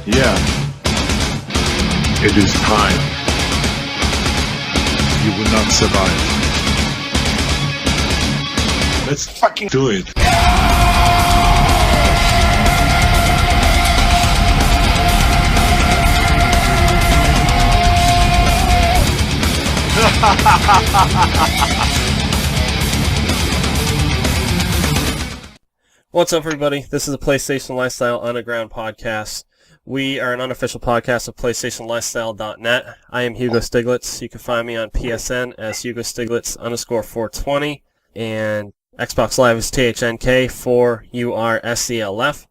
Yeah. It is time. You will not survive. Let's fucking do it. What's up, everybody? This is the PlayStation Lifestyle Underground Podcast. We are an unofficial podcast of PlayStationLifestyle.net. I am Hugo Stiglitz. You can find me on PSN as Hugo Stiglitz _420, and Xbox Live is THNK4URSCLF.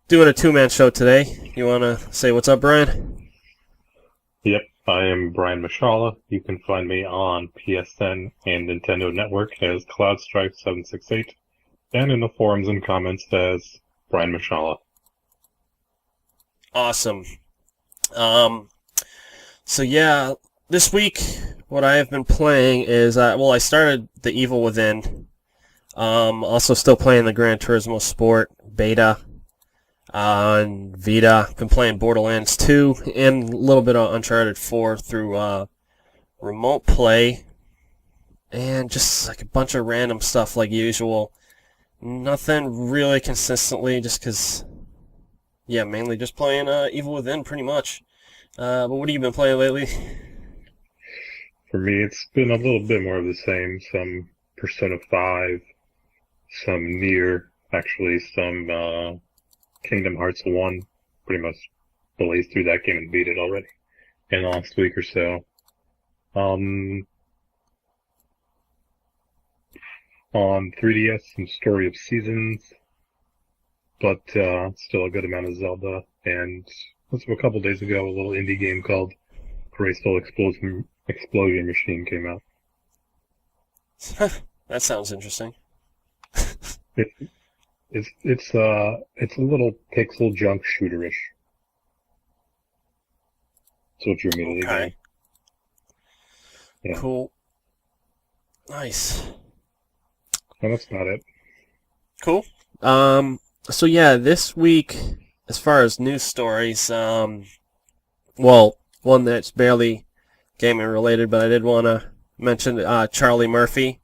Doing a two-man show today. You want to say what's up, Brian? Yep, I am Brian Mashala. You can find me on PSN and Nintendo Network as CloudStrike768. And in the forums and comments as Brian Mashala. Awesome. So yeah, this week what I have been playing is, I started The Evil Within. Also still playing the Gran Turismo Sport beta on Vita. Been playing Borderlands 2 and a little bit of Uncharted 4 through remote play. And just like a bunch of random stuff like usual. Nothing really consistently, just because, yeah, mainly just playing Evil Within, pretty much. But what have you been playing lately? For me, it's been a little bit more of the same. Some Persona 5, some Nier, actually some Kingdom Hearts 1. Pretty much blazed through that game and beat it already in the last week or so. On 3DS, some Story of Seasons, but still a good amount of Zelda, and a couple days ago, a little indie game called Graceful Explosion Machine came out. That sounds interesting. It's a little pixel junk shooterish. That's what you're immediately getting. Yeah. Cool. Nice. And that's not it. Cool. So yeah, this week, as far as news stories, one that's barely gaming related, but I did want to mention Charlie Murphy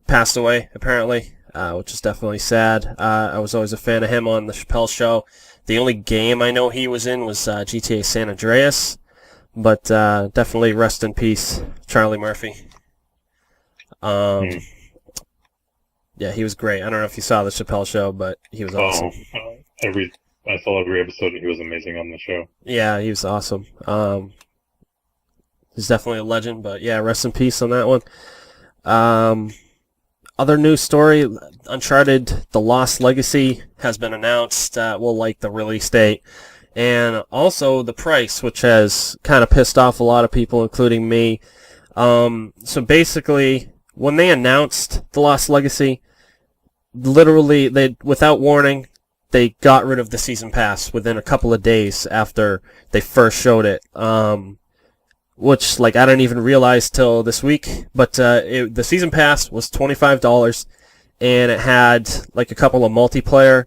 passed away, apparently, which is definitely sad. I was always a fan of him on the Chappelle Show. The only game I know he was in was GTA San Andreas, but definitely rest in peace, Charlie Murphy. Yeah, he was great. I don't know if you saw the Chappelle Show, but he was awesome. I saw every episode, and he was amazing on the show. Yeah, he was awesome. He's definitely a legend, but yeah, rest in peace on that one. Other news story, Uncharted: The Lost Legacy has been announced. The release date. And also the price, which has kind of pissed off a lot of people, including me. So basically, when they announced The Lost Legacy, literally, without warning, they got rid of the season pass within a couple of days after they first showed it. Which, I didn't even realize till this week. But the season pass was $25, and it had a couple of multiplayer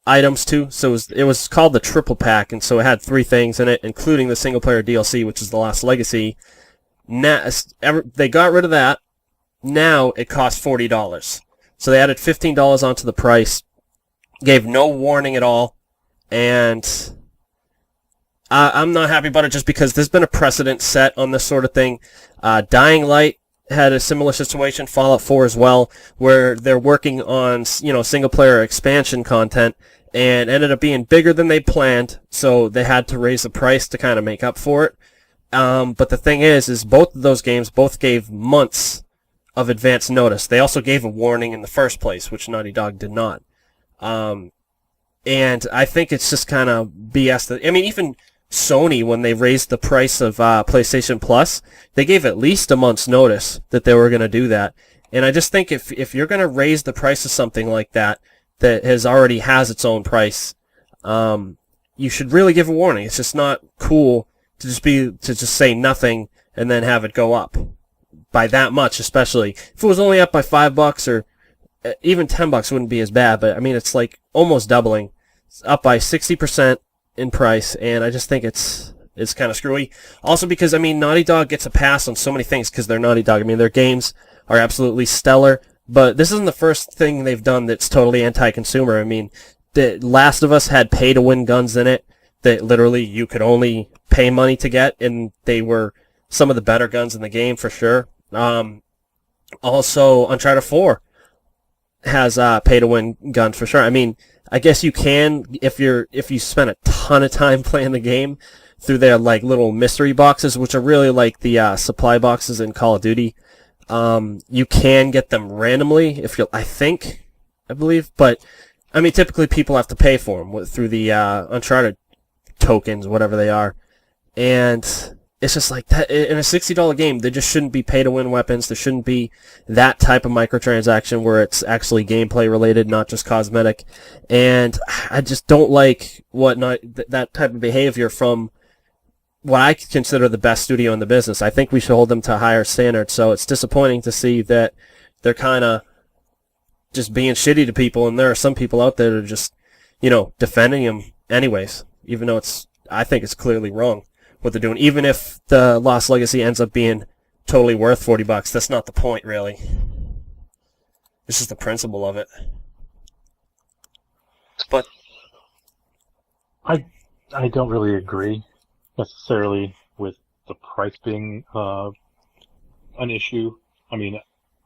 items too. So it was called the Triple Pack, and so it had 3 things in it, including the single player DLC, which is The Lost Legacy. Now, they got rid of that. Now it costs $40. So they added $15 onto the price, gave no warning at all, and I'm not happy about it just because there's been a precedent set on this sort of thing. Dying Light had a similar situation, Fallout 4 as well, where they're working on single-player expansion content, and ended up being bigger than they planned, so they had to raise the price to kind of make up for it. But the thing is both of those games gave months of advance notice. They also gave a warning in the first place, which Naughty Dog did not. And I think it's just kind of BS. Even Sony, when they raised the price of PlayStation Plus, they gave at least a month's notice that they were going to do that. And I just think if you're going to raise the price of something like that already has its own price, you should really give a warning. It's just not cool to just say nothing and then have it go up by that much, especially if it was only up by $5 or even $10 wouldn't be as bad. But I mean, it's almost doubling. It's up by 60%, in price, and I just think it's kind of screwy. Also because, I mean, Naughty Dog gets a pass on so many things because they're Naughty Dog. I mean, their games are absolutely stellar, but this isn't the first thing they've done that's totally anti-consumer. I mean, The Last of Us had pay-to-win guns in it that literally you could only pay money to get, and they were some of the better guns in the game for sure. Also, Uncharted 4 has pay-to-win guns for sure. I mean, I guess you can if you spend a ton of time playing the game through their like little mystery boxes, which are really like the supply boxes in Call of Duty. You can get them randomly if you, I believe, but I mean typically people have to pay for them through the Uncharted tokens, whatever they are, and it's just like that in a $60 game. There just shouldn't be pay-to-win weapons. There shouldn't be that type of microtransaction where it's actually gameplay related, not just cosmetic. And I just don't like that type of behavior from what I consider the best studio in the business. I think we should hold them to a higher standard. So it's disappointing to see that they're kind of just being shitty to people, and there are some people out there that are just, defending them anyways, even though I think it's clearly wrong what they're doing. Even if the Lost Legacy ends up being totally worth $40, that's not the point, really. It's just the principle of it. But I don't really agree necessarily with the price being an issue. I mean,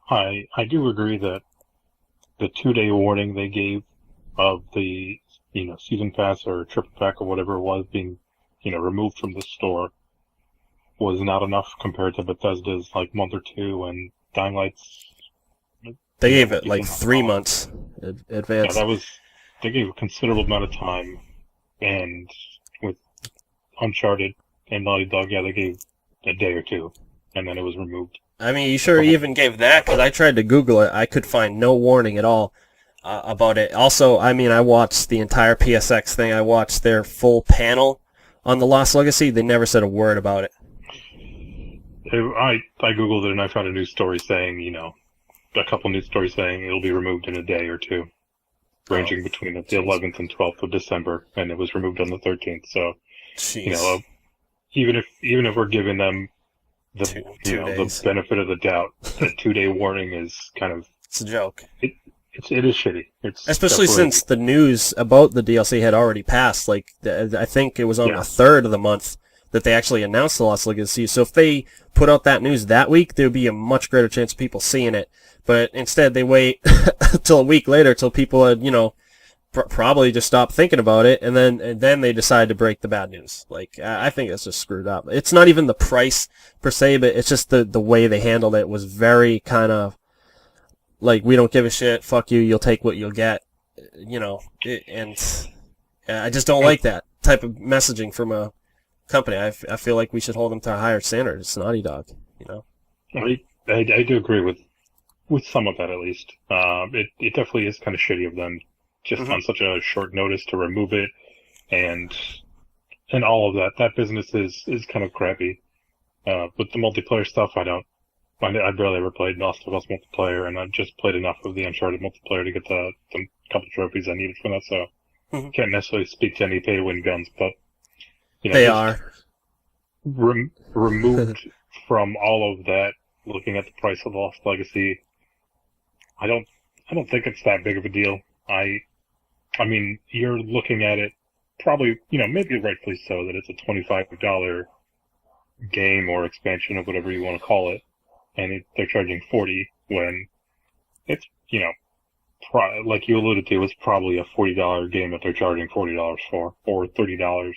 I do agree that the 2-day warning they gave of the season pass or triple pack or whatever it was being removed from the store was not enough compared to Bethesda's like month or two, and Dying Light's. They gave it like 3 months advance. Yeah, they gave a considerable amount of time, and with Uncharted and Naughty Dog, they gave a day or two, and then it was removed. I mean, you sure even gave that? Because I tried to Google it, I could find no warning at all about it. Also, I mean, I watched the entire PSX thing. I watched their full panel on the Lost Legacy. They never said a word about it. I Googled it and I found a news story saying, a couple news stories saying it'll be removed in a day or two, ranging between the 11th and 12th of December, and it was removed on the 13th. So, jeez. Even if we're giving them the benefit of the doubt, the 2-day warning is kind of, it's a joke. It is shitty. Especially since the news about the DLC had already passed. Like, I think it was on the 3rd of the month that they actually announced the Lost Legacy. So if they put out that news that week, there would be a much greater chance of people seeing it. But instead, they wait till a week later till people had, probably just stopped thinking about it, and then they decide to break the bad news. Like, I think it's just screwed up. It's not even the price per se, but it's just the way they handled it was very kind of like, we don't give a shit, fuck you, you'll take what you'll get, and I just don't like that type of messaging from a company. I feel like we should hold them to a higher standard. It's Naughty Dog, I do agree with some of that, at least. It definitely is kind of shitty of them just on such a short notice to remove it, and all of that. That business is kind of crappy. With the multiplayer stuff, I barely ever played Lost of Us multiplayer, and I just played enough of the Uncharted multiplayer to get the couple trophies I needed from that, so can't necessarily speak to any pay-to-win guns, but they are removed from all of that. Looking at the price of Lost Legacy, I don't think it's that big of a deal. I mean, you're looking at it probably, maybe rightfully so, that it's a $25 game or expansion or whatever you want to call it, and they're charging $40 when it's, like you alluded to, it's probably a $40 game that they're charging $40 for, or $30,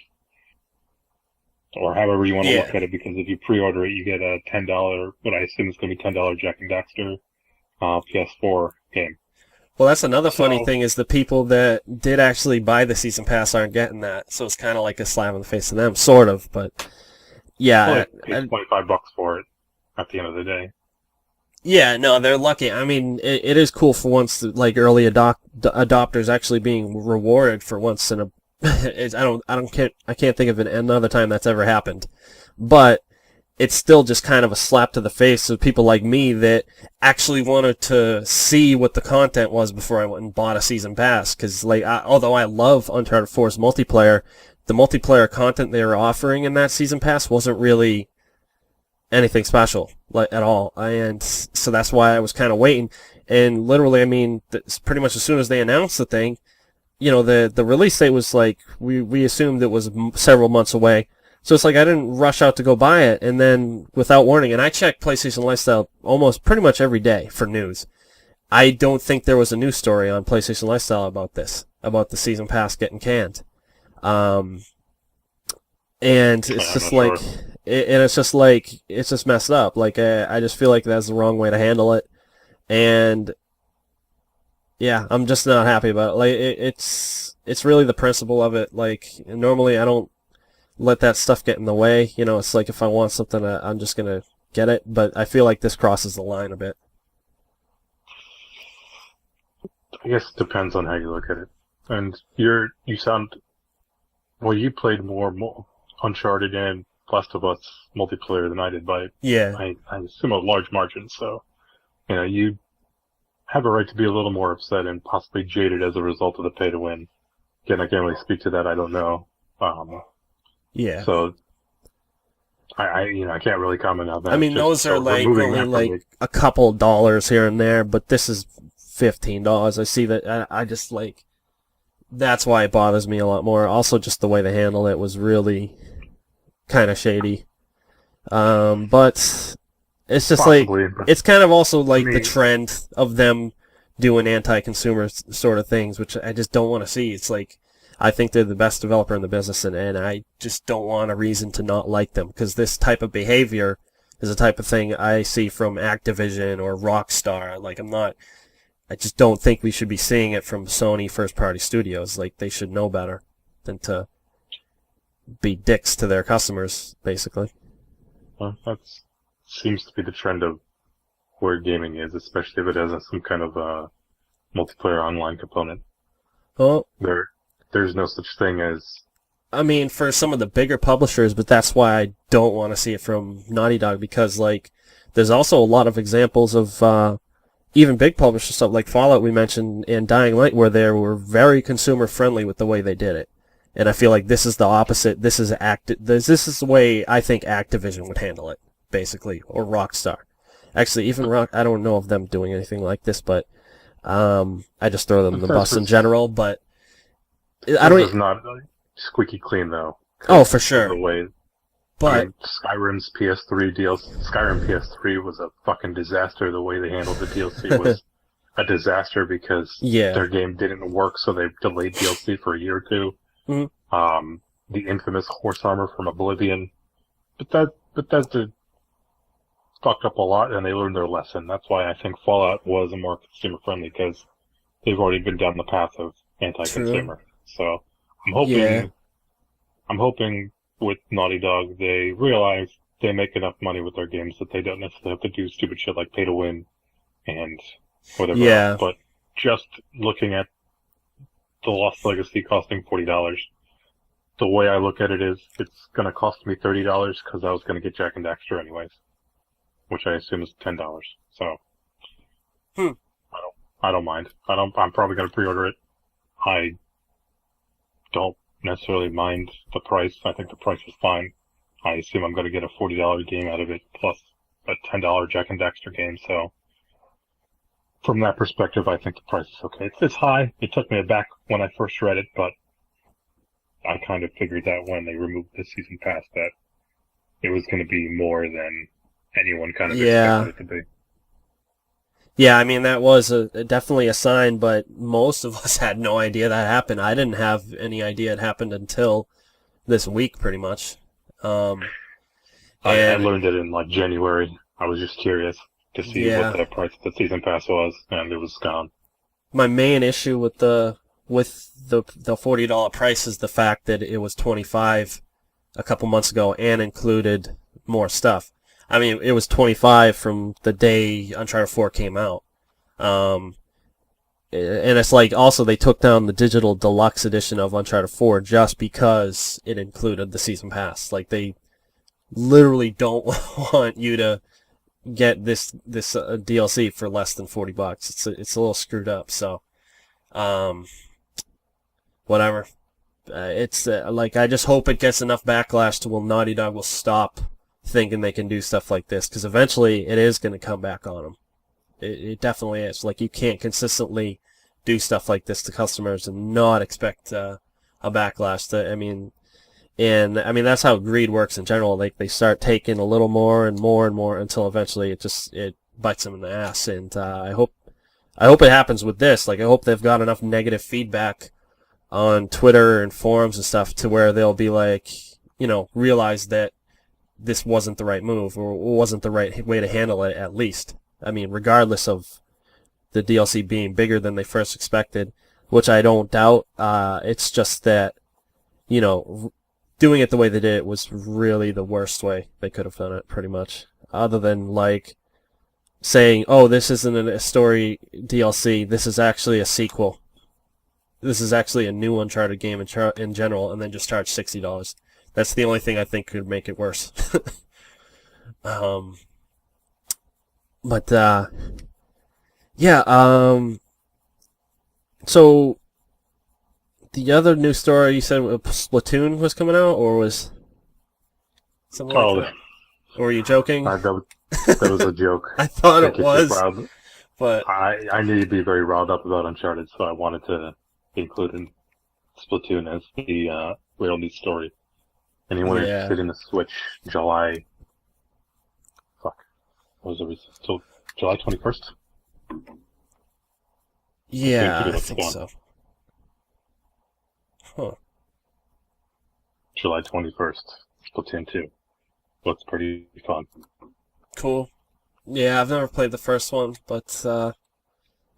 or however you want to look at it, because if you pre-order it, you get a $10, what I assume is going to be $10 Jack and Daxter PS4 game. Well, that's another funny thing, is the people that did actually buy the season pass aren't getting that, so it's kind of like a slap in the face to them, sort of, but yeah. Well, it's $25 for it at the end of the day. Yeah, no, they're lucky. I mean, it is cool for once, like early adopters actually being rewarded for once in a. I can't think of another time that's ever happened, but it's still just kind of a slap to the face of people like me that actually wanted to see what the content was before I went and bought a season pass. Because although I love Uncharted 4's multiplayer, the multiplayer content they were offering in that season pass wasn't really anything special at all, and so that's why I was kind of waiting. And literally, I mean, pretty much as soon as they announced the thing, the release date was like we assumed it was several months away. So it's like I didn't rush out to go buy it, and then without warning, and I check PlayStation Lifestyle almost pretty much every day for news. I don't think there was a news story on PlayStation Lifestyle about the season pass getting canned. And it's just like, it's just messed up. Like, I just feel like that's the wrong way to handle it. And yeah, I'm just not happy about it. Like, it's really the principle of it. Like, normally I don't let that stuff get in the way. It's like if I want something, I'm just gonna get it. But I feel like this crosses the line a bit. I guess it depends on how you look at it. And you played more Uncharted and Last of Us multiplayer than I did by, Yeah. I assume, a large margin. So, you have a right to be a little more upset and possibly jaded as a result of the pay to win. Again, I can't really speak to that. I don't know. Yeah. So, I can't really comment on that. I mean, those are like only like a couple dollars here and there, but this is $15. I see that. I just like, that's why it bothers me a lot more. Also, just the way they handle it was really kind of shady. But it's just Possibly, like, it's kind of also like the trend of them doing anti-consumer sort of things, which I just don't want to see. It's like, I think they're the best developer in the business, and I just don't want a reason to not like them, because this type of behavior is the type of thing I see from Activision or Rockstar. Like, I just don't think we should be seeing it from Sony first-party studios. Like, they should know better than to be dicks to their customers, basically. Well, that seems to be the trend of where gaming is, especially if it has some kind of multiplayer online component. Well, there's no such thing as... I mean, for some of the bigger publishers, but that's why I don't want to see it from Naughty Dog, because, like, there's also a lot of examples of even big publisher stuff, like Fallout we mentioned, and Dying Light, where they were very consumer-friendly with the way they did it. And I feel like this is the opposite. This is the way I think Activision would handle it, basically, or Rockstar. Actually, even I don't know of them doing anything like this, but I just throw them the bus in general. But I don't. It's not squeaky clean though. Oh, for sure. The way, but Skyrim's PS3 DLC, Skyrim PS3 was a fucking disaster. The way they handled the DLC was a disaster because their game didn't work, so they delayed DLC for a year or two. Mm-hmm. The infamous horse armor from Oblivion, but Bethesda fucked up a lot, and they learned their lesson. That's why I think Fallout was more consumer friendly, because they've already been down the path of anti-consumer. True. So I'm hoping with Naughty Dog they realize they make enough money with their games that they don't necessarily have to do stupid shit like pay to win and whatever. Yeah. But just looking at the Lost Legacy costing $40, the way I look at it is it's going to cost me $30 because I was going to get Jak and Daxter anyways, which I assume is $10. So I don't mind. I'm probably going to pre-order it. I don't necessarily mind the price. I think the price is fine. I assume I'm going to get a $40 game out of it plus a $10 Jak and Daxter game. So from that perspective, I think the price is okay. It's high. It took me aback when I first read it, but I kind of figured that when they removed the season pass that it was going to be more than anyone kind of expected it to be. Yeah, I mean, that was definitely a sign, but most of us had no idea that happened. I didn't have any idea it happened until this week, pretty much. I learned it in, like, January. I was just curious to see what the price of the season pass was, and it was gone. My main issue with the $40 price is the fact that it was $25 a couple months ago and included more stuff. I mean, it was $25 from the day Uncharted 4 came out. And it's like, also they took down the digital deluxe edition of Uncharted 4 just because it included the season pass. Like, they literally don't want you to get this DLC for less than $40. It's a little screwed up, so whatever. It's like, I just hope it gets enough backlash to where Naughty Dog will stop thinking they can do stuff like this, because eventually it is going to come back on them. It definitely is. Like, you can't consistently do stuff like this to customers and not expect a backlash. That's how greed works in general. Like, they start taking a little more and more and more until eventually it bites them in the ass. And I hope it happens with this. Like, I hope they've got enough negative feedback on Twitter and forums and stuff to where they'll be like, realize that this wasn't the right move or wasn't the right way to handle it, at least. Regardless of the DLC being bigger than they first expected, which I don't doubt. It's just that, doing it the way they did it was really the worst way they could have done it, pretty much. Other than, like, saying, oh, this isn't a story DLC, this is actually a sequel. This is actually a new Uncharted game in general, and then just charge $60. That's the only thing I think could make it worse. So the other news story, you said Splatoon was coming out, or was something like that? Or were you joking? That was a joke. I thought it was, but I knew you'd be very riled up about Uncharted, so I wanted to include Splatoon as the real news story. Anyone interested in the Switch, July... Fuck. What was it? Still July 21st? Yeah, I think so. Huh. July 21st, Splatoon 2. Looks pretty fun. Cool. Yeah, I've never played the first one, but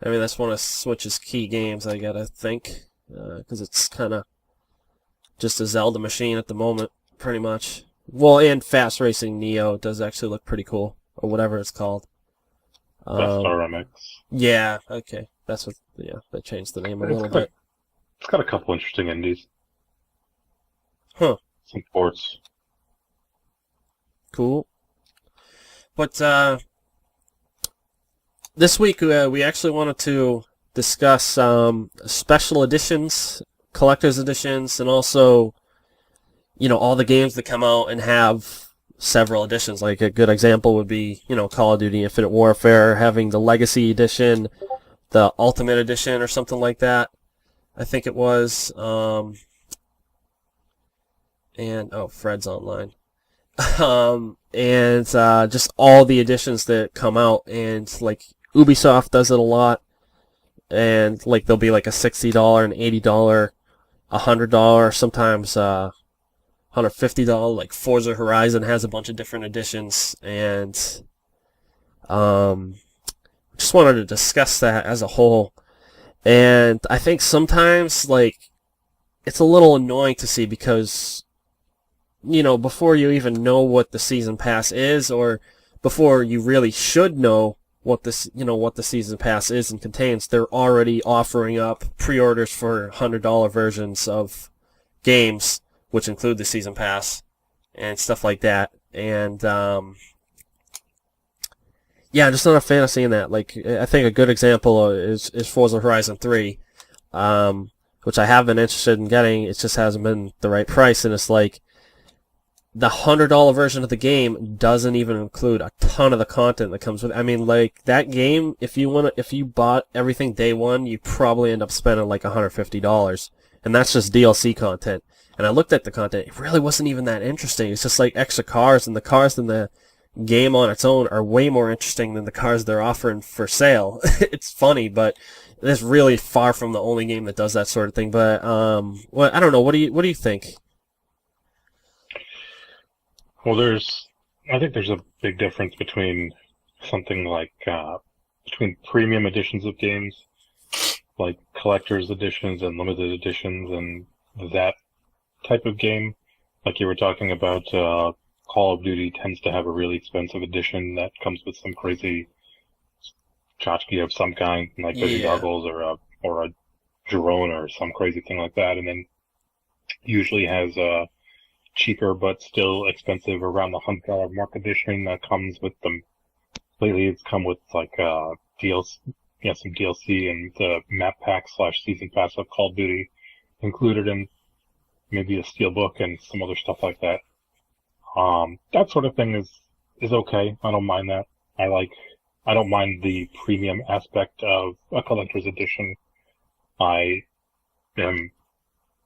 that's one of Switch's key games, I gotta think, because it's kind of just a Zelda machine at the moment, pretty much. Well, and Fast Racing Neo does actually look pretty cool, or whatever it's called. Best RMX. Yeah, okay. That's what, they changed the name a little bit. It's got a couple interesting indies. Huh. Some ports. Cool. But, this week, we actually wanted to discuss special editions, collector's editions, and also, all the games that come out and have several editions. Like, a good example would be, Call of Duty Infinite Warfare having the Legacy Edition, the Ultimate Edition, or something like that. I think it was. Fred's online. Just all the editions that come out, and like Ubisoft does it a lot, and like there'll be like a $60, an $80, $100, sometimes $150. Like Forza Horizon has a bunch of different editions, and just wanted to discuss that as a whole. And I think sometimes like it's a little annoying to see because, before you even know what the season pass is, or before you really should know what the season pass is and contains, they're already offering up pre-orders for $100 versions of games, which include the season pass and stuff like that. And I'm just not a fan of seeing that. Like, I think a good example is Forza Horizon 3, which I have been interested in getting. It just hasn't been the right price, and it's like, the $100 version of the game doesn't even include a ton of the content that comes with it. That game, if you bought everything day one, you probably end up spending like $150. And that's just DLC content. And I looked at the content, it really wasn't even that interesting. It's just like extra cars, and the cars in the game on its own are way more interesting than the cars they're offering for sale. It's funny, but it's really far from the only game that does that sort of thing. But I don't know. What do you think? Well, I think there's a big difference between something like, between premium editions of games, like collector's editions and limited editions, and that type of game. Like you were talking about, Call of Duty tends to have a really expensive edition that comes with some crazy tchotchke of some kind, like vision goggles or a drone or some crazy thing like that, and then usually has a cheaper but still expensive around the $100 mark edition that comes with them. Lately it's come with like DLC, some DLC and the map pack / season pass of Call of Duty included in maybe a steelbook and some other stuff like that. That sort of thing is okay. I don't mind that. I don't mind the premium aspect of a collector's edition. I am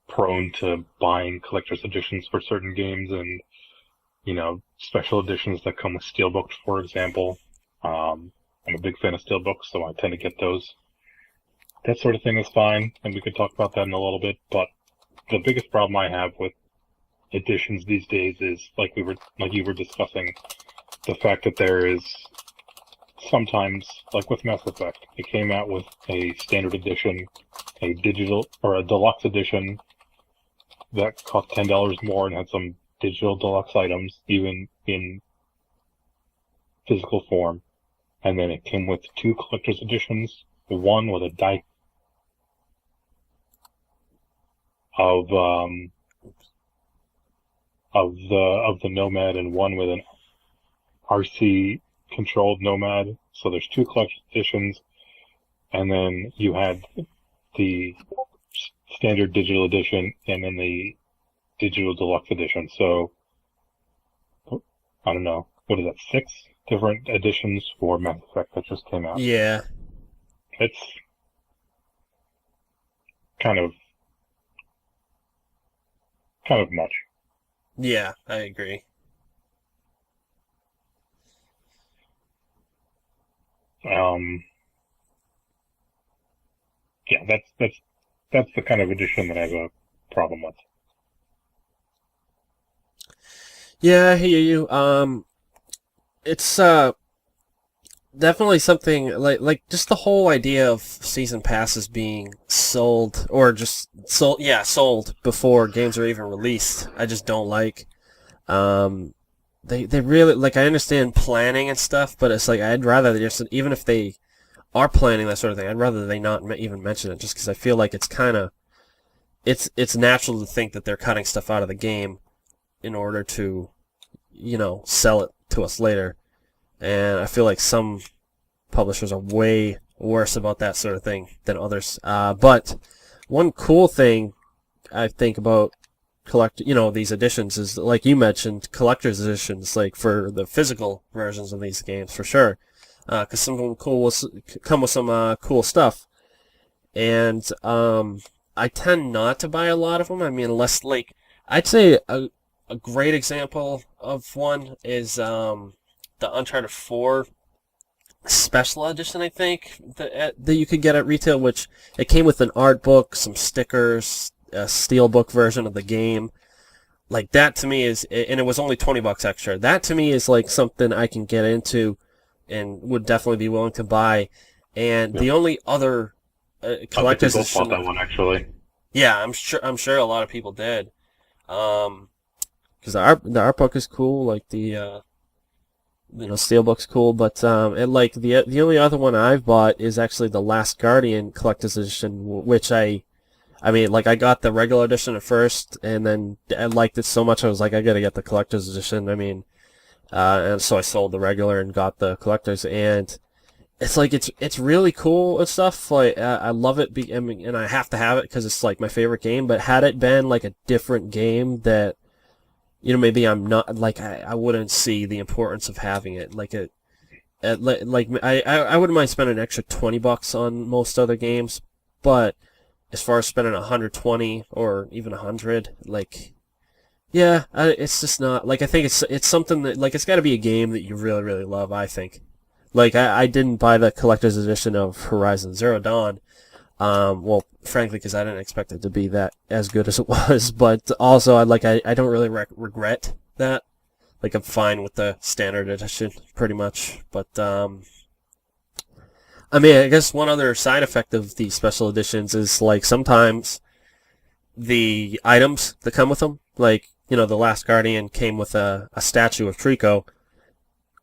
prone to buying collector's editions for certain games and, special editions that come with steelbooks, for example. I'm a big fan of steelbooks, so I tend to get those. That sort of thing is fine, and we could talk about that in a little bit, but the biggest problem I have with editions these days is, like you were discussing, the fact that there is sometimes, like with Mass Effect, it came out with a standard edition, a digital, or a deluxe edition that cost $10 more and had some digital deluxe items, even in physical form. And then it came with 2 collector's editions, one with a die of the Nomad and one with an RC controlled Nomad. So there's 2 collector's editions, and then you had the standard digital edition and then the digital deluxe edition. So I don't know, what is that, 6 different editions for Mass Effect that just came out? Yeah. It's kind of much. Yeah, I agree. Yeah, that's the kind of edition that I have a problem with. Yeah, I hear you. It's definitely something like just the whole idea of season passes being sold or just sold before games are even released. I just don't like. They really, like, I understand planning and stuff, but it's like I'd rather they just, even if they are planning that sort of thing, I'd rather they not even mention it, just because I feel like it's kind of it's natural to think that they're cutting stuff out of the game in order to, sell it to us later. And I feel like some publishers are way worse about that sort of thing than others. But one cool thing I think about these editions is, like you mentioned, collector's editions, like for the physical versions of these games, for sure. Because some of them come with some cool stuff. And I tend not to buy a lot of them. I mean, unless, like, I'd say a great example of one is the Uncharted 4 special edition, I think, that you could get at retail, which it came with an art book, some stickers, a steelbook version of the game. Like, that to me is, and it was only $20 extra. That to me is like something I can get into and would definitely be willing to buy. And the only other collector's edition, bought that one, actually. Yeah, I'm sure a lot of people did. Because the art book is cool, like the steelbook's cool, but and like the only other one I've bought is actually the Last Guardian collector's edition, which I mean, like, I got the regular edition at first, and then I liked it so much I was like, I gotta get the collector's edition. I mean, and so I sold the regular and got the collector's, and it's like it's really cool and stuff. Like, I love it, and I have to have it because it's like my favorite game. But had it been like a different game that, maybe I'm not, like, I wouldn't see the importance of having it. Like I wouldn't mind spending an extra $20 on most other games, but as far as spending 120 or even 100, like, yeah, it's just not, like, I think it's something that, like, it's got to be a game that you really, really love, I think. Like, I didn't buy the collector's edition of Horizon Zero Dawn, well, frankly, because I didn't expect it to be that as good as it was, but also, I don't really regret that. Like, I'm fine with the standard edition, pretty much, but, I mean, I guess one other side effect of these special editions is, like, sometimes the items that come with them, like, the Last Guardian came with a statue of Trico,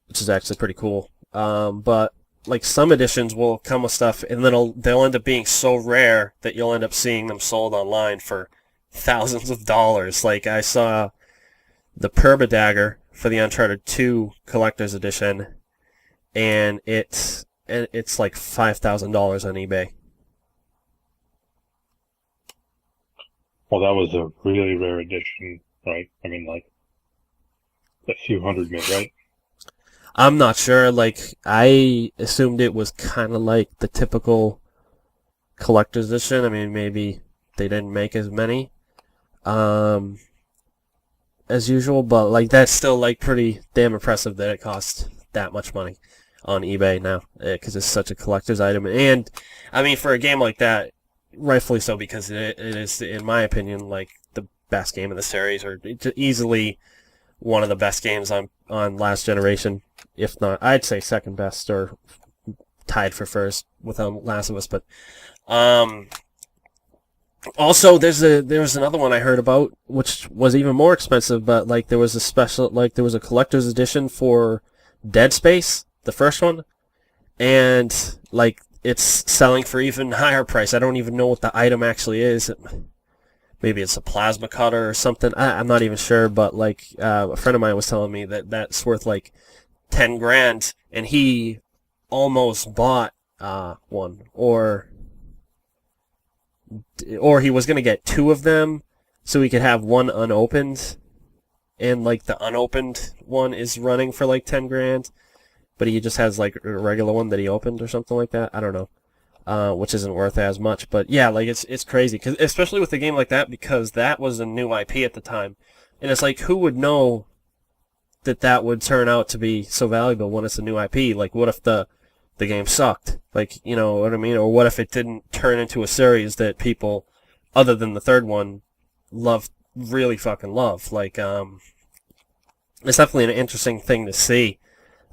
which is actually pretty cool. But, like, some editions will come with stuff, and then they'll end up being so rare that you'll end up seeing them sold online for thousands of dollars. Like, I saw the Perba Dagger for the Uncharted 2 Collector's Edition, and it's like $5,000 on eBay. Well, that was a really rare edition, right? I mean, like, a few hundred mid, right? I'm not sure. Like, I assumed it was kind of like the typical collector's edition. I mean, maybe they didn't make as many as usual, but like that's still like pretty damn impressive that it cost that much money on eBay now because it's such a collector's item. And I mean, for a game like that, rightfully so, because it is, in my opinion, like the best game in the series, or easily one of the best games on last generation, if not, I'd say second best or tied for first with Last of Us. But also there was another one I heard about which was even more expensive, but like there was a collector's edition for Dead Space, the first one, and like it's selling for even higher price. I don't even know what the item actually is. Maybe it's a plasma cutter or something. I'm not even sure, but like a friend of mine was telling me that that's worth like 10 grand, and he almost bought one, or he was gonna get two of them so he could have one unopened, and like the unopened one is running for like 10 grand, but he just has like a regular one that he opened or something like that. I don't know. Which isn't worth as much, but yeah, like it's crazy, cause especially with a game like that, because that was a new IP at the time, and it's like, who would know that would turn out to be so valuable when it's a new IP? Like, what if the game sucked? Like, you know what I mean? Or what if it didn't turn into a series that people, other than the third one, really fucking love? Like, it's definitely an interesting thing to see.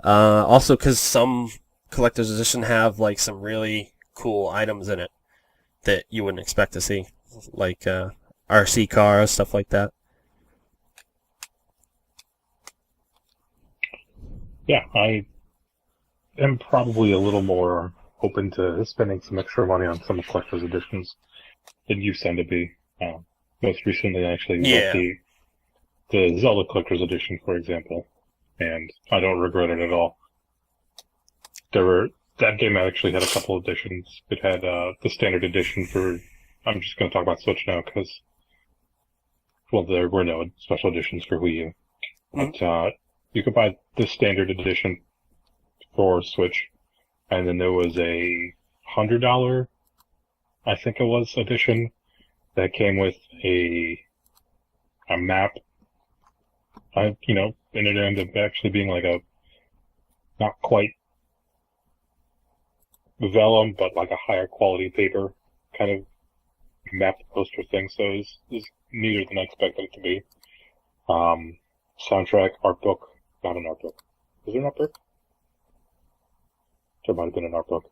Also, because some collector's edition have like some really cool items in it that you wouldn't expect to see, like RC cars, stuff like that. Yeah, I am probably a little more open to spending some extra money on some collector's editions than you seem to be. Most recently, I actually bought the Zelda collector's edition, for example, and I don't regret it at all. That game actually had a couple editions. It had the standard edition for... I'm just going to talk about Switch now, because, well, there were no special editions for Wii U. But you could buy the standard edition for Switch, and then there was a $100, I think it was, edition that came with a map. And it ended up actually being like a not quite vellum, but like a higher quality paper kind of map poster thing. So it was neater than I expected it to be. Soundtrack, art book, not an art book. Is there an art book? There might have been an art book.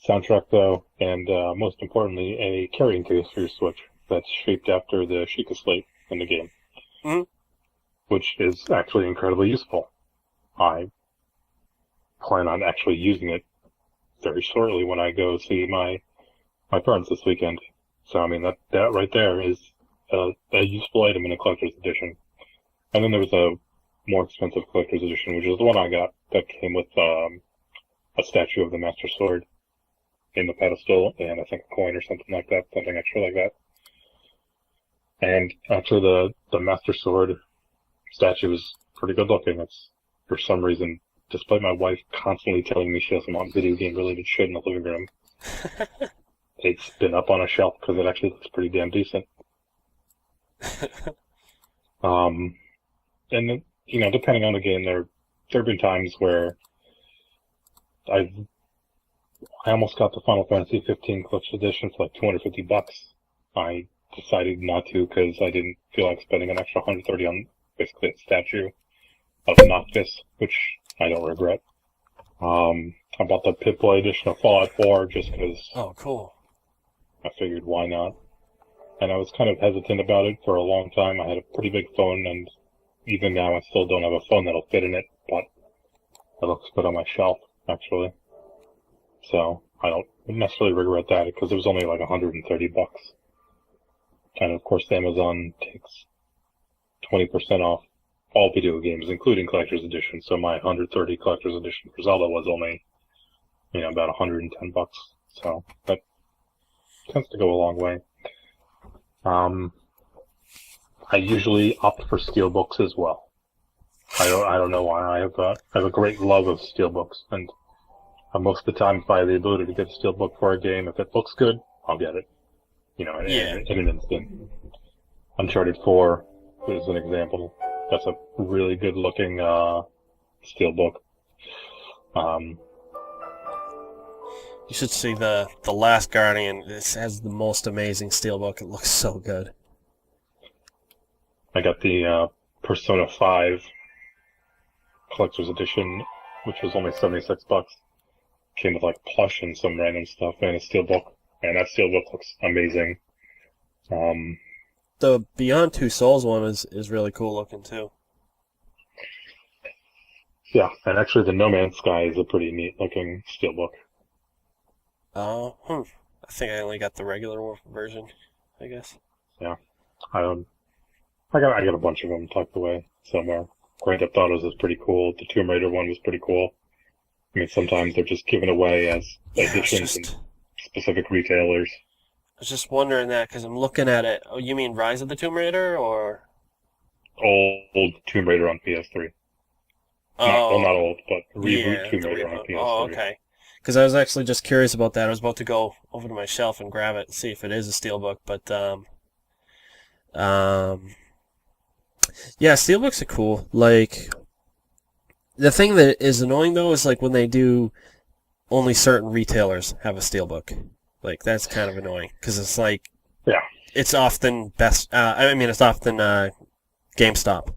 Soundtrack though, and most importantly, a carrying case for your Switch that's shaped after the Sheikah Slate in the game, which is actually incredibly useful. I plan on actually using it very shortly when I go see my parents this weekend. So I mean that right there is a useful item in a collector's edition. And then there was a more expensive collector's edition, which is the one I got, that came with a statue of the Master Sword in the pedestal, and I think a coin or something like that, something extra like that. And actually the Master Sword statue is pretty good looking. It's, for some reason, despite my wife constantly telling me she doesn't want video game related shit in the living room, it's been up on a shelf because it actually looks pretty damn decent. And depending on the game, there have been times where I almost got the Final Fantasy 15 Collector's Edition for like $250. I decided not to because I didn't feel like spending an extra $130 on basically a statue of Noctis, which I don't regret. I bought the Pip-Boy edition of Fallout 4 just because. Oh, cool. I figured, why not? And I was kind of hesitant about it for a long time. I had a pretty big phone, and even now I still don't have a phone that'll fit in it, but it looks good on my shelf, actually. So I don't necessarily regret that because it was only like $130. And of course, Amazon takes 20% off all video games, including collector's edition. So my 130 collector's edition for Zelda was only, about $110. So that tends to go a long way. I usually opt for steelbooks as well. I don't know why. I have a great love of steelbooks, and most of the time, if I have the ability to get a steelbook for a game, if it looks good, I'll get it. In an instant. Uncharted 4 is an example. That's a really good looking steelbook. You should see the Last Guardian. This has the most amazing steelbook. It looks so good. I got the Persona 5 collector's edition, which was only $76. Came with like plush and some random stuff and a steelbook, and that steelbook looks amazing. The Beyond Two Souls one is really cool looking too. Yeah, and actually the No Man's Sky is a pretty neat looking steelbook. I think I only got the regular version, I guess. Yeah, I got a bunch of them tucked away somewhere. Grand Theft Autos is pretty cool. The Tomb Raider one was pretty cool. I mean, sometimes they're just given away as editions in specific retailers. I was just wondering that because I'm looking at it. Oh, you mean Rise of the Tomb Raider or Old Tomb Raider on PS3. Oh, not old, but reboot Tomb Raider on PS3. Oh, okay. Because I was actually just curious about that. I was about to go over to my shelf and grab it and see if it is a steelbook, but yeah, steelbooks are cool. Like, the thing that is annoying though is like when they do only certain retailers have a steelbook. Like, that's kind of annoying because it's like, yeah, it's often it's often GameStop,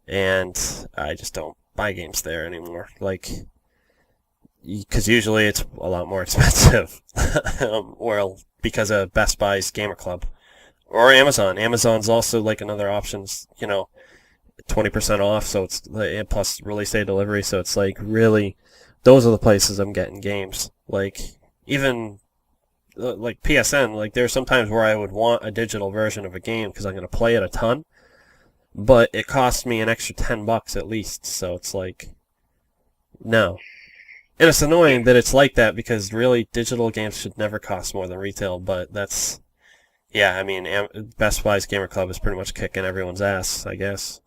and I just don't buy games there anymore. Like, because usually it's a lot more expensive, or because of Best Buy's Gamer Club. Or Amazon. Amazon's also like another option, 20% off, so it's plus release day delivery, so it's like really, those are the places I'm getting games. Like, even like PSN, like there's sometimes where I would want a digital version of a game because I'm going to play it a ton, but it costs me an extra $10 at least, so it's like, no. And it's annoying that it's like that because really digital games should never cost more than retail, but that's... Yeah, I mean, Best Buy's Gamer Club is pretty much kicking everyone's ass, I guess.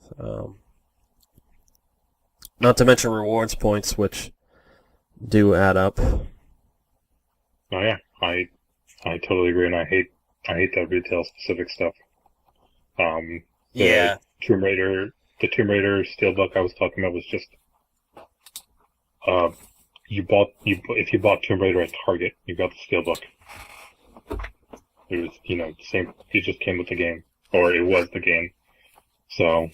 Not to mention rewards points, which do add up. Oh yeah, I totally agree, and I hate that retail specific stuff. Yeah. The Tomb Raider steelbook I was talking about was just if you bought Tomb Raider at Target, you got the steelbook. It was, same. It just came with the game, or it was the game. So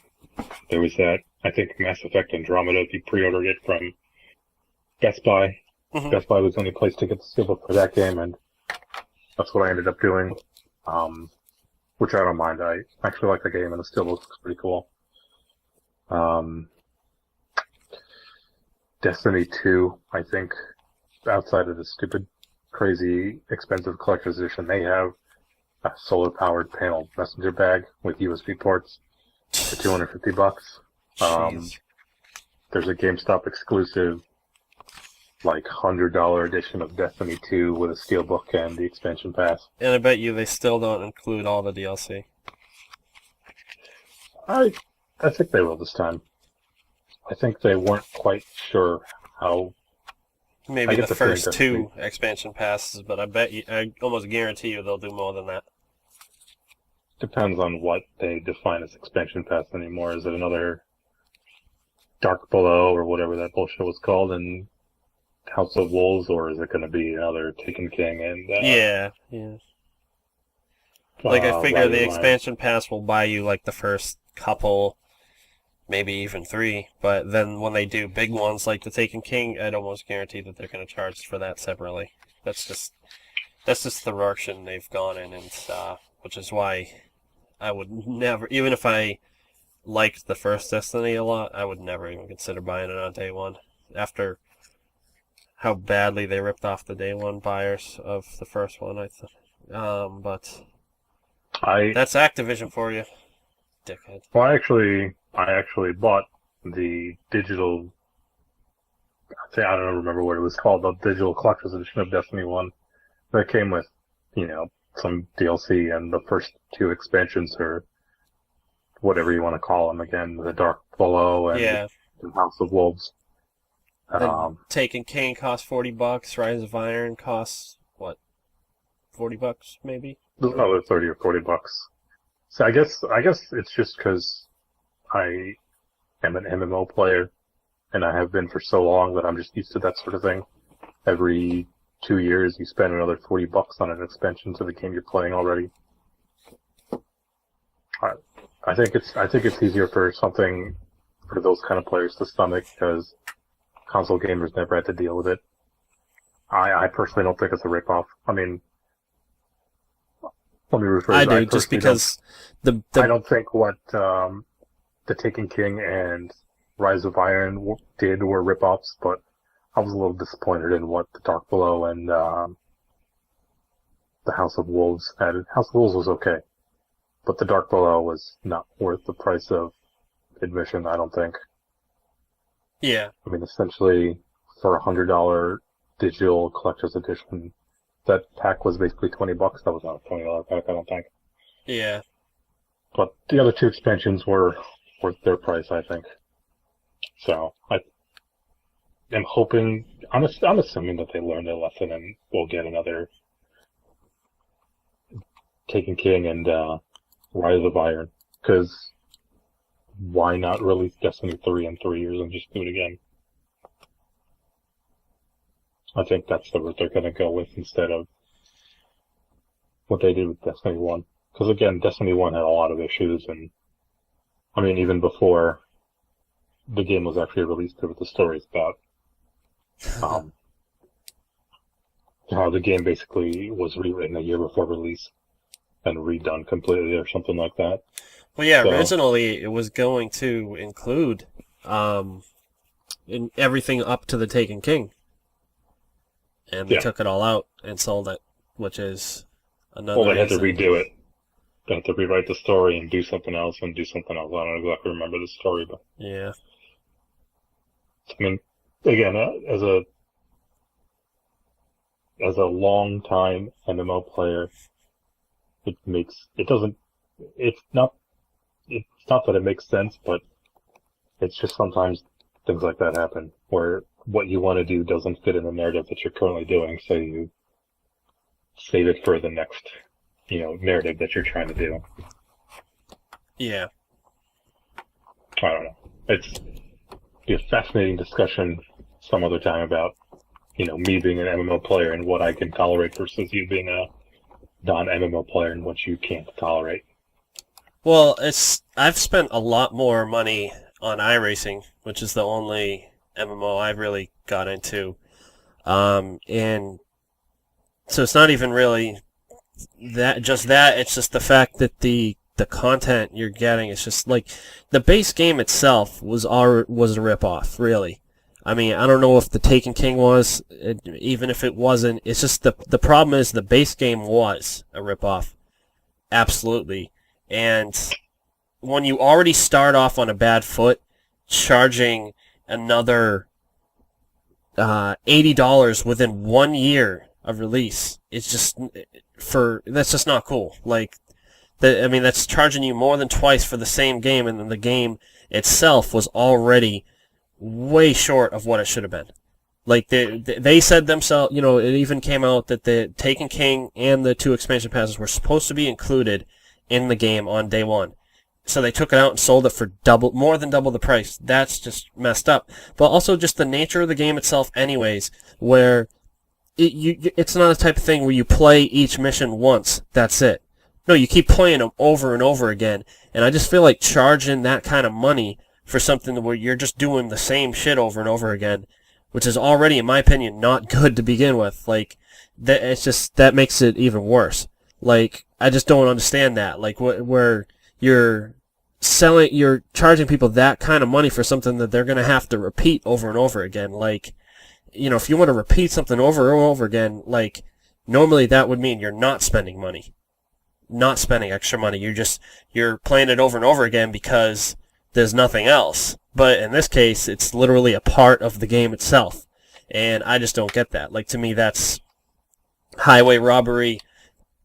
there was that. I think Mass Effect Andromeda, if you pre-ordered it from Best Buy, Best Buy was the only place to get the steelbook for that game, and that's what I ended up doing. Which I don't mind. I actually like the game, and the steelbook looks pretty cool. Destiny 2, I think, outside of the stupid, crazy, expensive collector's edition, they have a solar-powered panel messenger bag with USB ports for $250. There's a GameStop exclusive, like $100 edition of Destiny 2 with a steelbook and the expansion pass. And I bet you they still don't include all the DLC. I think they will this time. I think they weren't quite sure how. Maybe the first two expansion passes, but I almost guarantee you they'll do more than that. Depends on what they define as expansion pass anymore. Is it another Dark Below or whatever that bullshit was called in House of Wolves, or is it going to be another Taken King and yeah. Like, I figure the expansion pass will buy you like the first couple, maybe even 3, but then when they do big ones like the Taken King, I'd almost guarantee that they're going to charge for that separately. That's just the direction they've gone in, and which is why I would never, even if I liked the first Destiny a lot, I would never even consider buying it on day one. After how badly they ripped off the day one buyers of the first one, but that's Activision for you, dickhead. Well, I actually bought the digital. I don't remember what it was called. The digital collector's edition of Destiny 1 that came with, some DLC, and the first 2 expansions are whatever you want to call them. Again, the Dark Below and the House of Wolves. Taken King costs $40. Rise of Iron costs what? $40 maybe. There's another $30 or $40. So I guess it's just because I am an MMO player, and I have been for so long that I'm just used to that sort of thing. Every 2 years, you spend another $40 on an expansion to the game you're playing already. I think it's easier for those kind of players to stomach, because console gamers never had to deal with it. I personally don't think it's a ripoff. I mean, let me rephrase. I do, just because I don't think what the Taken King and Rise of Iron did were ripoffs, but I was a little disappointed in what the Dark Below and the House of Wolves added. House of Wolves was okay, but the Dark Below was not worth the price of admission, I don't think. Yeah. I mean, essentially, for a $100 digital collector's edition, that pack was basically $20. That was not a $20 pack, I don't think. Yeah. But the other 2 expansions were worth their price, I think. So, I am hoping, I'm assuming that they learned their lesson and we'll get another Taken King and Rise of Iron. Because why not release Destiny 3 in 3 years and just do it again? I think that's the route they're going to go with instead of what they did with Destiny 1. Because again, Destiny 1 had a lot of issues, and I mean, even before the game was actually released, there were the stories about how the game basically was rewritten a year before release and redone completely or something like that. Well, yeah, so, originally it was going to include in everything up to the Taken King. And they took it all out and sold it, which is another Well, they had to reason. redo it. They had to rewrite the story and do something else and do something else. I don't exactly remember the story, but... Yeah. I mean, again, as a long-time MMO player, it's not that it makes sense, but it's just sometimes things like that happen, where what you want to do doesn't fit in the narrative that you're currently doing, so you save it for the next, narrative that you're trying to do. Yeah. I don't know. It's be a fascinating discussion some other time about, me being an MMO player and what I can tolerate versus you being a non-MMO player and what you can't tolerate. Well, I've spent a lot more money on iRacing, which is the only MMO I really got into. And so it's not even really that, it's just the fact that the content you're getting is just like the base game itself was a ripoff, really. I mean, I don't know if the Taken King was, even if it wasn't. It's just the problem is the base game was a ripoff, absolutely. And when you already start off on a bad foot, charging another $80 within 1 year of release, it's just that's just not cool. Like, that's charging you more than twice for the same game, and then the game itself was already way short of what it should have been. Like, they said themselves, it even came out that the Taken King and the 2 expansion passes were supposed to be included in the game on day 1. So they took it out and sold it for more than double the price. That's just messed up. But also just the nature of the game itself anyways, where it's not a type of thing where you play each mission once, that's it. No, you keep playing them over and over again. And I just feel like charging that kind of money for something where you're just doing the same shit over and over again, which is already, in my opinion, not good to begin with. Like, that makes it even worse. Like, I just don't understand that. Like, where you're charging people that kind of money for something that they're going to have to repeat over and over again. Like, if you want to repeat something over and over again, like, normally that would mean you're not spending money. Not spending extra money. You're playing it over and over again because there's nothing else. But in this case, it's literally a part of the game itself. And I just don't get that. Like, to me, that's highway robbery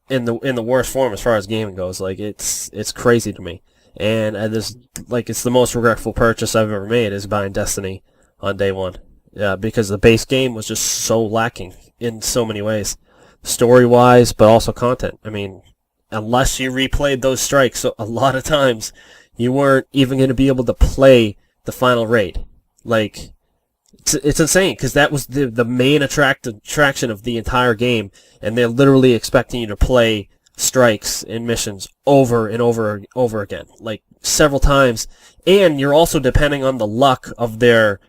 in the worst form as far as gaming goes. Like it's crazy to me, and this like it's the most regretful purchase I've ever made is buying Destiny on day one. Yeah, because the base game was just so lacking in so many ways, story-wise, but also content. I mean, unless you replayed those strikes, so a lot of times you weren't even going to be able to play the final raid. Like, it's insane, because that was the main attraction of the entire game, and they're literally expecting you to play strikes and missions over and over again, like several times, and you're also depending on the luck of their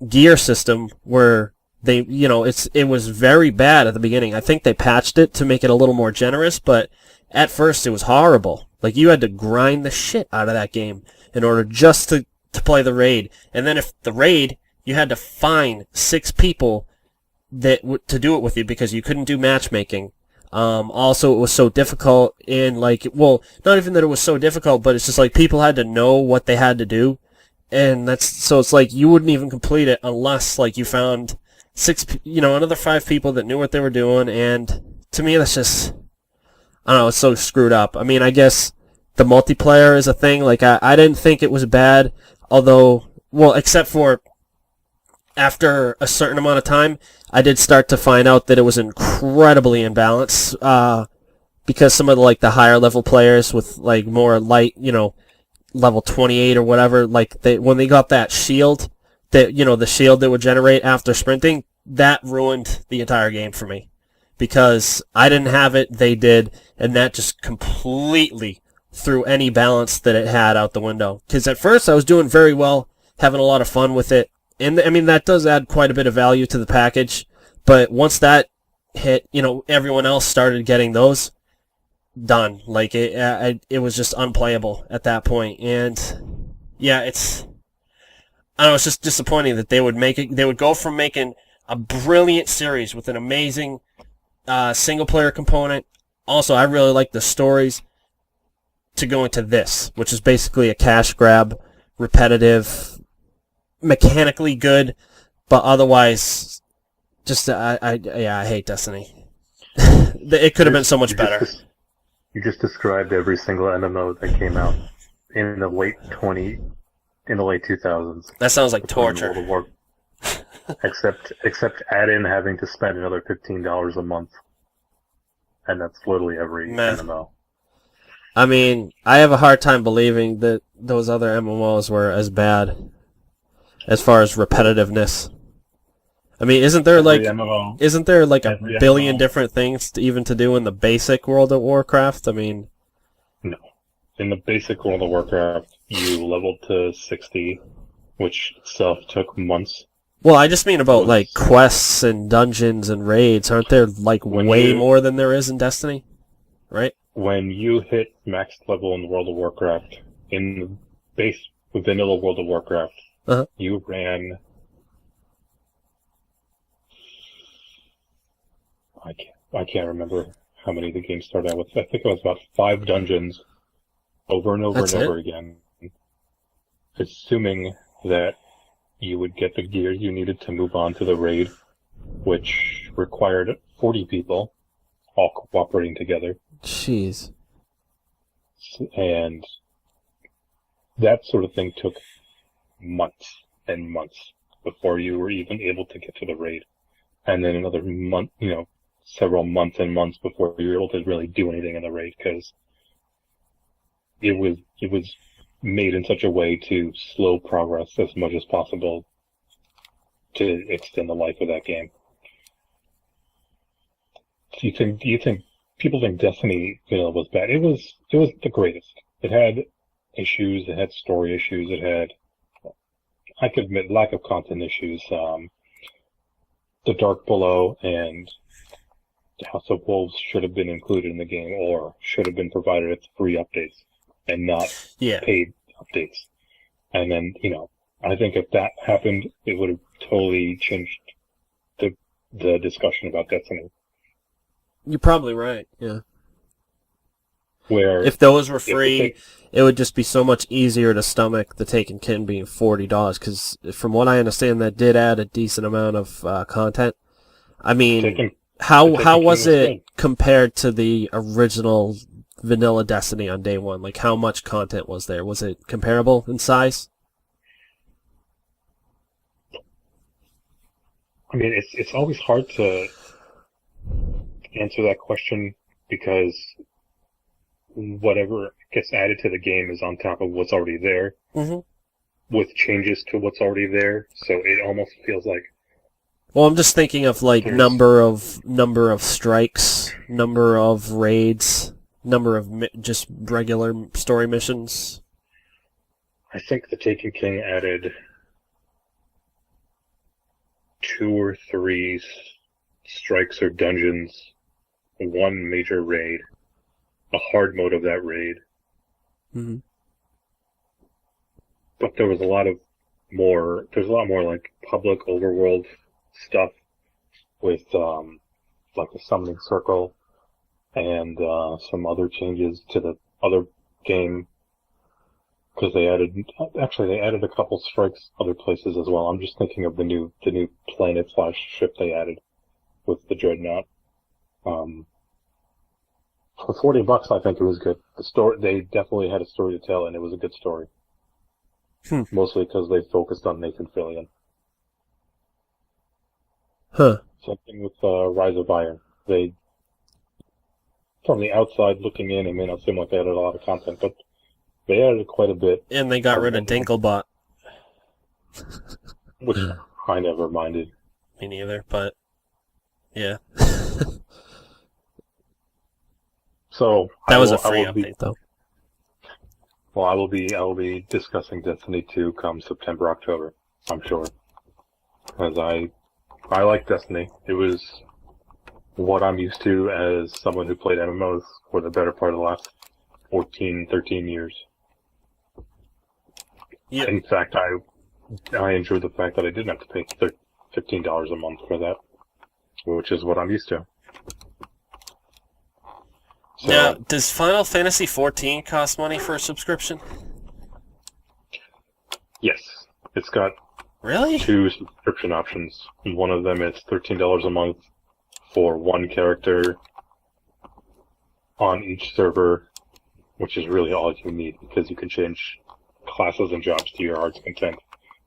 gear system where they, it was very bad at the beginning. I think they patched it to make it a little more generous, but at first it was horrible. Like, you had to grind the shit out of that game in order just to play the raid. And then if the raid, you had to find 6 people to do it with you because you couldn't do matchmaking. Also, it was so difficult not even that it was so difficult, but it's just like people had to know what they had to do. And so it's like you wouldn't even complete it unless like you found 6, another 5 people that knew what they were doing. And to me, that's just, I don't know, it's so screwed up. I mean, I guess the multiplayer is a thing. Like, I didn't think it was bad, although, well, except for after a certain amount of time, I did start to find out that it was incredibly imbalanced, because some of the higher level players with like more light, level 28 or whatever, like when they got that shield, the shield that would generate after sprinting, that ruined the entire game for me. Because I didn't have it, they did, and that just completely threw any balance that it had out the window. Because at first I was doing very well, having a lot of fun with it, and I mean that does add quite a bit of value to the package, but once that hit, everyone else started getting those, done. Like, it was just unplayable at that point. And yeah, I don't know, it's just disappointing that they would go from making a brilliant series with an amazing single player component. Also, I really like the stories, to go into this, which is basically a cash grab, repetitive, mechanically good, but otherwise just I hate Destiny. It could have been so much better. You just described every single MMO that came out in the late 2000s. That sounds like torture. World of War, except add in having to spend another $15 a month, and that's literally every MMO. I mean, I have a hard time believing that those other MMOs were as bad as far as repetitiveness. I mean, isn't there like a billion different things to do in the basic World of Warcraft? I mean, no. In the basic World of Warcraft, you leveled to 60, which itself took months. Well, I just mean about like quests and dungeons and raids. Aren't there like way more than there is in Destiny? Right? When you hit max level in the World of Warcraft, in base vanilla World of Warcraft, you ran, I can't remember how many the game started out with. I think it was about 5 dungeons over and over again, assuming that you would get the gear you needed to move on to the raid, which required 40 people all cooperating together. Jeez. And that sort of thing took months and months before you were even able to get to the raid. And then another month, several months and months before you were able to really do anything in the raid, because it was made in such a way to slow progress as much as possible to extend the life of that game. Do you think people think Destiny was bad? It was the greatest. It had issues, it had story issues, it had, I could admit, lack of content issues. The Dark Below and House of Wolves should have been included in the game, or should have been provided as free updates and not paid updates. And then, I think if that happened, it would have totally changed the discussion about Destiny. You're probably right, yeah. Where if those were free, it would just be so much easier to stomach the Taken Kin being $40, because from what I understand, that did add a decent amount of content. I mean, How King was it good. compared to the original vanilla Destiny on day one? Like, how much content was there? Was it comparable in size? I mean, it's always hard to answer that question because whatever gets added to the game is on top of what's already there, Mm-hmm. with changes to what's already there. So it almost feels like Well, I'm just thinking of like there's number of strikes, number of raids, number of just regular story missions. I think the Taken King added 2 or 3 strikes or dungeons, 1 major raid, a hard mode of that raid, Mm-hmm. but there was a lot more like public overworld stuff with like the summoning circle and some other changes to the other game because they added a couple strikes other places as well. I'm just thinking of the new planet / ship they added with the Dreadnought. For $40, I think it was good. The story, they definitely had a story to tell, and it was a good story. Mostly because they focused on Nathan Fillion. Huh. Same thing with Rise of Iron. They, from the outside looking in, it may not seem like they added a lot of content, but they added quite a bit. And they got rid of Dinklebot. Which I never minded. Me neither, but yeah. So That was a I free will be- update, though. Well, I will be discussing Destiny 2 come September, October, I'm sure. Because I like Destiny. It was what I'm used to as someone who played MMOs for the better part of the last 14, 13 years. Yeah. In fact, I enjoyed the fact that I didn't have to pay $15 a month for that, which is what I'm used to. So, Now, does Final Fantasy XIV cost money for a subscription? yes, it's got Really? 2 subscription options. One of them is $13 a month for 1 character on each server, which is really all you need because you can change classes and jobs to your heart's content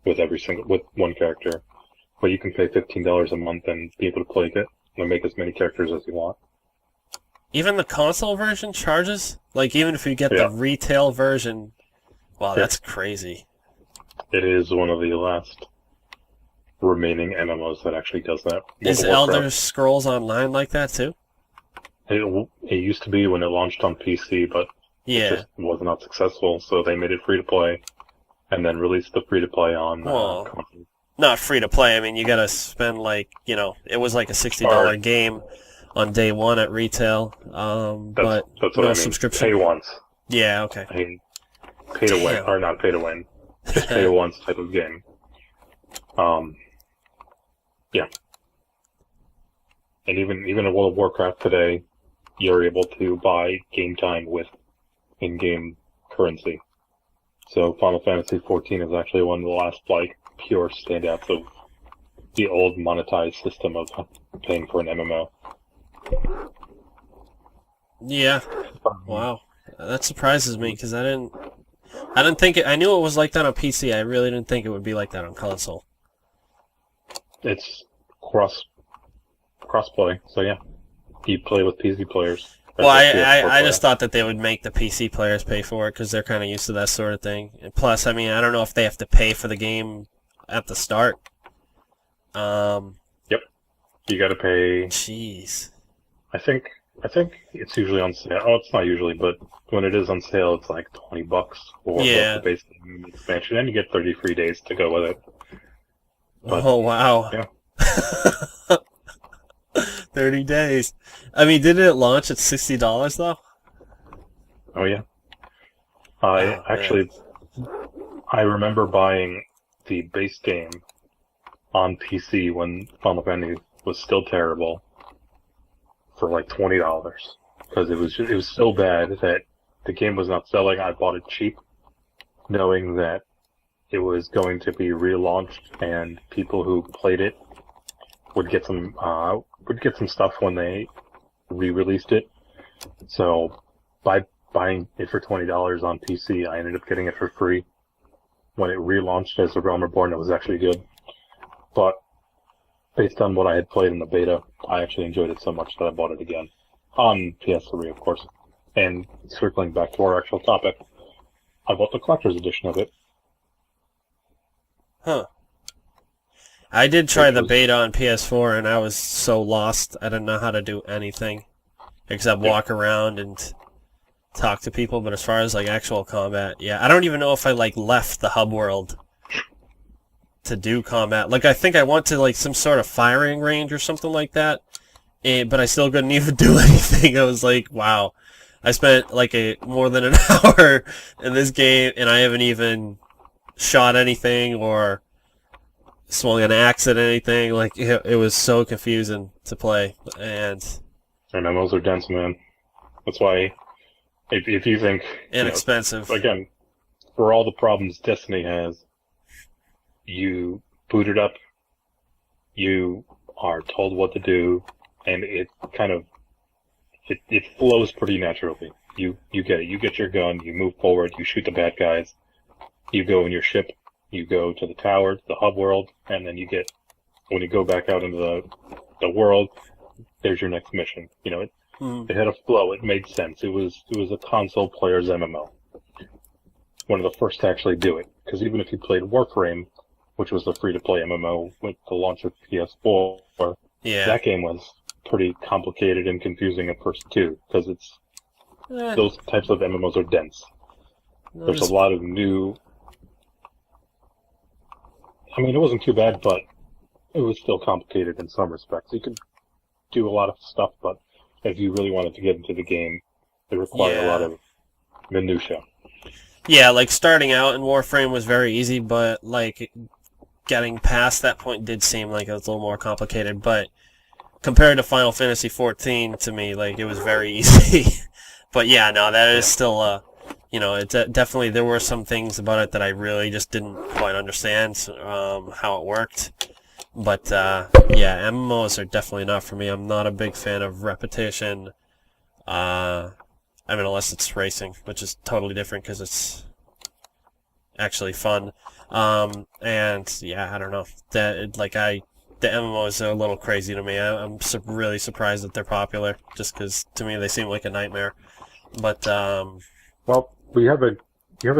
with with 1 character. But you can pay $15 a month and be able to play it and make as many characters as you want. Even the console version charges? Like, even if you get Yeah. the retail version? Wow, Yeah. that's crazy. It is one of the last remaining MMOs that actually does that. Is World of Warcraft. Elder Scrolls Online like that, too? It used to be when it launched on PC, but it Yeah. just was not successful, so they made it free to play, and then released the free to play on Well, console. Not free to play. I mean, you gotta spend, like, it was like a $60 game on day one at retail. But That's no what I mean. subscription. Pay once. Yeah, okay. Pay to win, Damn. or not pay to win. Just pay once type of game. Yeah. And even in World of Warcraft today, you're able to buy game time with in-game currency. So Final Fantasy XIV is actually one of the last pure standouts of the old monetized system of paying for an MMO. Yeah. Wow. That surprises me because I didn't think I knew it was like that on PC. I really didn't think it would be like that on console. It's cross-play, so yeah. You play with PC players. Well, I just thought that they would make the PC players pay for it because they're kind of used to that sort of thing. And plus, I mean, I don't know if they have to pay for the game at the start. Yep. You gotta pay. Jeez. I think it's usually on sale. Oh, it's not usually, but when it is on sale, it's like $20 for Yeah. the base game expansion, and you get 30 free days to go with it. But, Oh, wow. yeah. 30 days. I mean, didn't it launch at $60 though? Oh yeah. Oh, I remember buying the base game on PC when Final Fantasy was still terrible for like $20 because it was so bad that the game was not selling. I bought it cheap, knowing that it was going to be relaunched and people who played it would get some stuff when they re-released it. So by buying it for $20 on PC, I ended up getting it for free. When it relaunched as The Realm Reborn, it was actually good. But based on what I had played in the beta, I actually enjoyed it so much that I bought it again. On PS3, of course. And circling back to our actual topic, I bought the collector's edition of it. Huh. I did try the beta on PS4, and I was so lost. I didn't know how to do anything except walk around and talk to people. But as far as like actual combat, yeah, I don't even know if I like left the hub world to do combat. Like I think I went to like some sort of firing range or something like that, but I still couldn't even do anything. I was like, wow, I spent like more than an hour in this game, and I haven't even shot anything or swung an axe at anything. Like it was so confusing to play, and MMOs are dense, man. That's why if you think inexpensive, again, for all the problems Destiny has, you boot it up, you are told what to do, and it kind of it flows pretty naturally. You get it. You get your gun, you move forward, you shoot the bad guys, you go in your ship, you go to the tower, the hub world, and then when you go back out into the world, there's your next mission. It had a flow. It made sense. It was a console player's MMO. One of the first to actually do it, because even if you played Warframe, which was the free-to-play MMO with the launch of PS4, that game was pretty complicated and confusing at first too, because those types of MMOs are dense. There's a lot of new. I mean, it wasn't too bad, but it was still complicated in some respects. You could do a lot of stuff, but if you really wanted to get into the game, it required a lot of minutia. Yeah, like starting out in Warframe was very easy, but like getting past that point did seem like it was a little more complicated. But compared to Final Fantasy XIV, to me, like it was very easy. But yeah, no, that is still definitely there were some things about it that I really just didn't quite understand how it worked. But yeah, MMOs are definitely not for me. I'm not a big fan of repetition. I mean, unless it's racing, which is totally different because it's actually fun. And yeah, I don't know. The MMOs are a little crazy to me. I'm really surprised that they're popular, just because to me they seem like a nightmare. But well, you have a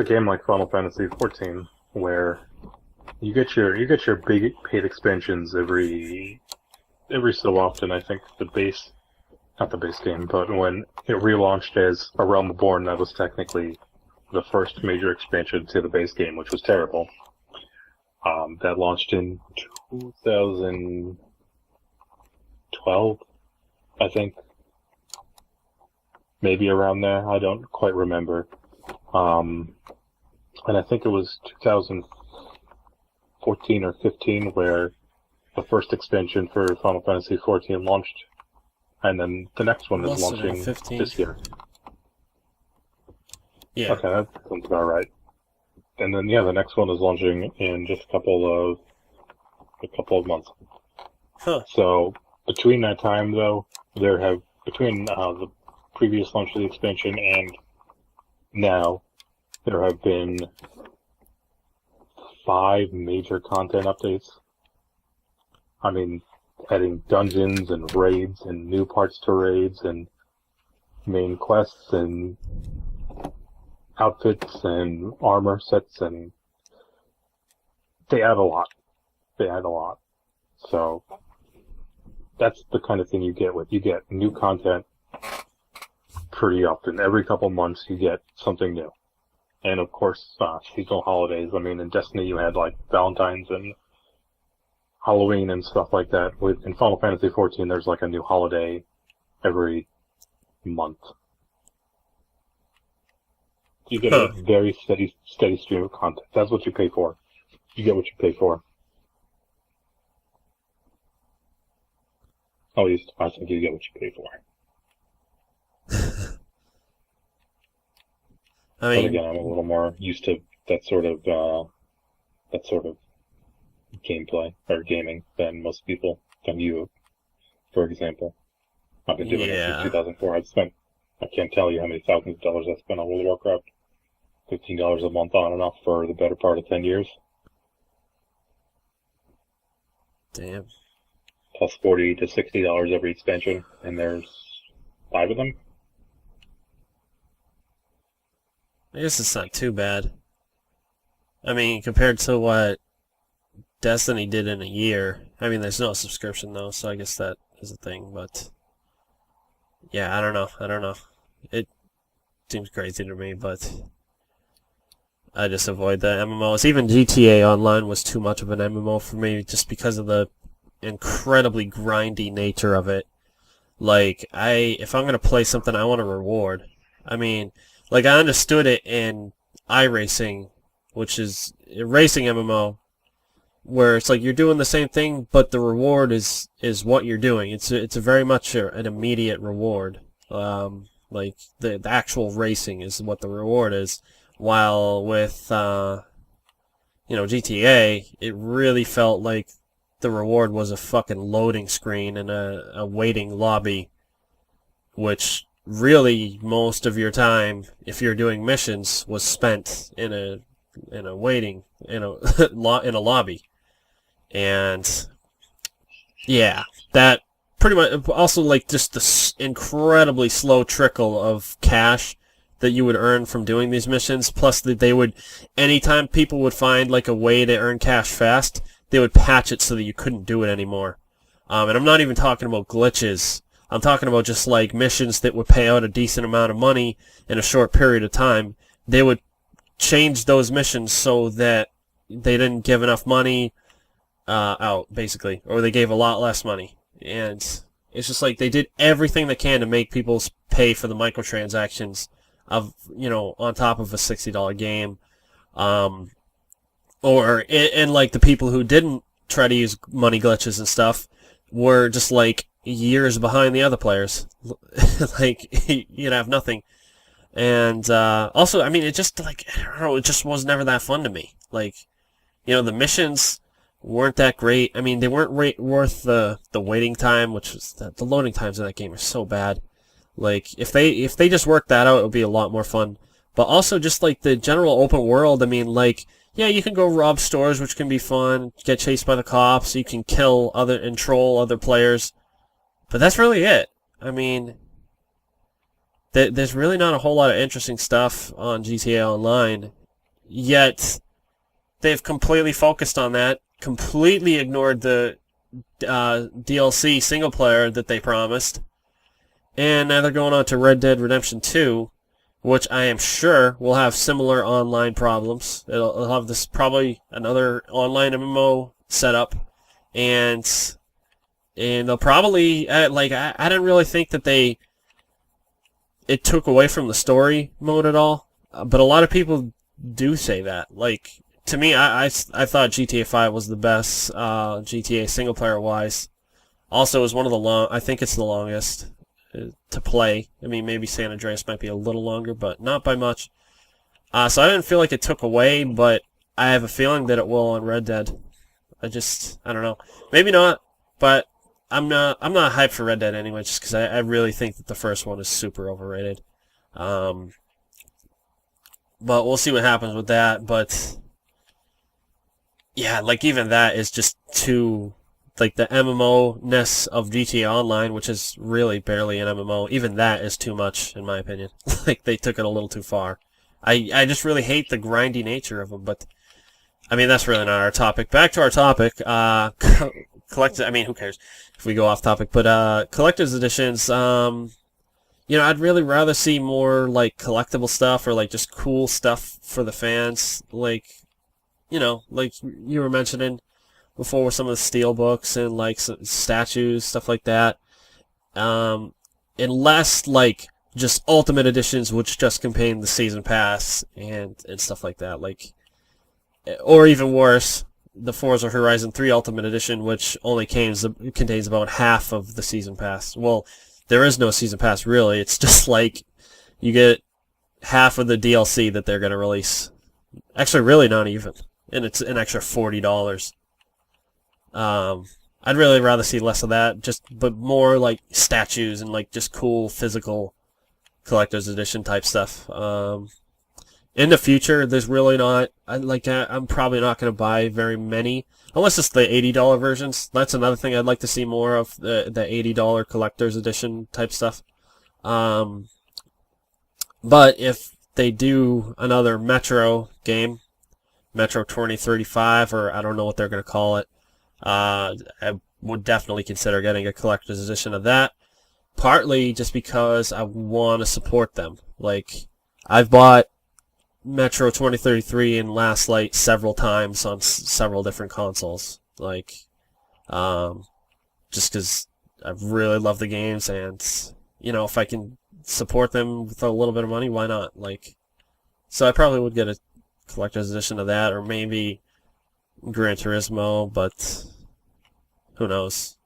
game like Final Fantasy XIV where you get your big paid expansions every so often. I think not the base game, but when it relaunched as A Realm Reborn, that was technically the first major expansion to the base game, which was terrible. That launched in 2012, I think. Maybe around there, I don't quite remember. And I think it was 2014 or 15 where the first expansion for Final Fantasy XIV launched. And then the next one is launching this year. Yeah. Okay, that sounds about right. And then the next one is launching in just a couple of months. Huh. So between that time, though, between the previous launch of the expansion and now, there have been 5 major content updates. I mean, adding dungeons and raids and new parts to raids and main quests and outfits and armor sets, and they add a lot. So that's the kind of thing you get new content pretty often. Every couple months you get something new. And of course, seasonal holidays. I mean, in Destiny you had like Valentine's and Halloween and stuff like that. In Final Fantasy XIV, there's like a new holiday every month. You get a very steady stream of content. That's what you pay for. You get what you pay for. At least I think you get what you pay for. I mean, but again, I'm a little more used to that sort of gameplay or gaming than most people. on you, for example. I've been doing it since Yeah. 2004. I can't tell you how many thousands of dollars I spent on World of Warcraft. $15 a month on and off for the better part of 10 years. Damn. Plus $40 to $60 every expansion, and there's 5 of them. I guess it's not too bad. I mean, compared to what Destiny did in a year. I mean, there's no subscription though, so I guess that is a thing. But yeah, I don't know. It seems crazy to me, but I just avoid the MMOs. Even GTA Online was too much of an MMO for me, just because of the incredibly grindy nature of it. Like, if I'm gonna play something, I want a reward. I mean, like, I understood it in iRacing, which is a racing MMO, where it's like you're doing the same thing, but the reward is what you're doing. It's a very much an immediate reward. Like the actual racing is what the reward is. While with GTA, it really felt like the reward was a fucking loading screen and a waiting lobby, which really most of your time, if you're doing missions, was spent in a waiting in a in a lobby. And yeah, that pretty much also, like, just the incredibly slow trickle of cash that you would earn from doing these missions, plus that they would, anytime people would find like a way to earn cash fast, they would patch it so that you couldn't do it anymore. And I'm not even talking about glitches. I'm talking about just like missions that would pay out a decent amount of money in a short period of time. They would change those missions so that they didn't give enough money out, basically, or they gave a lot less money. And it's just like they did everything they can to make people pay for the microtransactions of, on top of a $60 game. And like the people who didn't try to use money glitches and stuff were just like years behind the other players. Like, you'd have nothing. And also, I mean, it just, like, I don't know, it just was never that fun to me. Like, the missions weren't that great. I mean, they weren't worth the waiting time, which was the loading times in that game are so bad. Like, if they just worked that out, it would be a lot more fun. But also just like the general open world. I mean, like, yeah, you can go rob stores, which can be fun. Get chased by the cops. You can kill and troll other players. But that's really it. I mean, there's really not a whole lot of interesting stuff on GTA Online. Yet they've completely focused on that. Completely ignored the DLC single player that they promised. And now they're going on to Red Dead Redemption 2, which I am sure will have similar online problems. It'll have this probably another online MMO setup, and they'll probably I didn't really think that it took away from the story mode at all, but a lot of people do say that. Like, to me, I thought GTA 5 was the best GTA single player wise. Also, it was one of I think it's the longest to play. I mean, maybe San Andreas might be a little longer, but not by much. So I didn't feel like it took away, but I have a feeling that it will on Red Dead. I don't know. Maybe not, but I'm not hyped for Red Dead anyway, just because I really think that the first one is super overrated. But we'll see what happens with that. But yeah, like, even that is just too, like, the MMO-ness of GTA Online, which is really barely an MMO, even that is too much, in my opinion. Like, they took it a little too far. I just really hate the grindy nature of them, but, I mean, that's really not our topic. Back to our topic, I mean, who cares if we go off topic, but, collector's editions, I'd really rather see more, like, collectible stuff, or, like, just cool stuff for the fans, like, like you were mentioning before with some of the steel books and like statues, stuff like that. And less like just ultimate editions, which just contain the season pass and stuff like that. Like, or even worse, the Forza Horizon 3 Ultimate Edition, which only contains about half of the season pass. Well, there is no season pass really. It's just like you get half of the DLC that they're going to release. Actually, really not even. And it's an extra $40. I'd really rather see less of that, but more like statues and like just cool physical collector's edition type stuff. In the future, there's really not. I'm probably not going to buy very many, unless it's the $80 versions. That's another thing I'd like to see more of, the $80 collector's edition type stuff. But if they do another Metro game, Metro 2035, or I don't know what they're going to call it, I would definitely consider getting a collector's edition of that. Partly just because I want to support them. Like, I've bought Metro 2033 and Last Light several times on several different consoles. Like, just because I really love the games, and, you know, if I can support them with a little bit of money, why not? Like, so I probably would get a collector's edition of that, or maybe Gran Turismo, but who knows.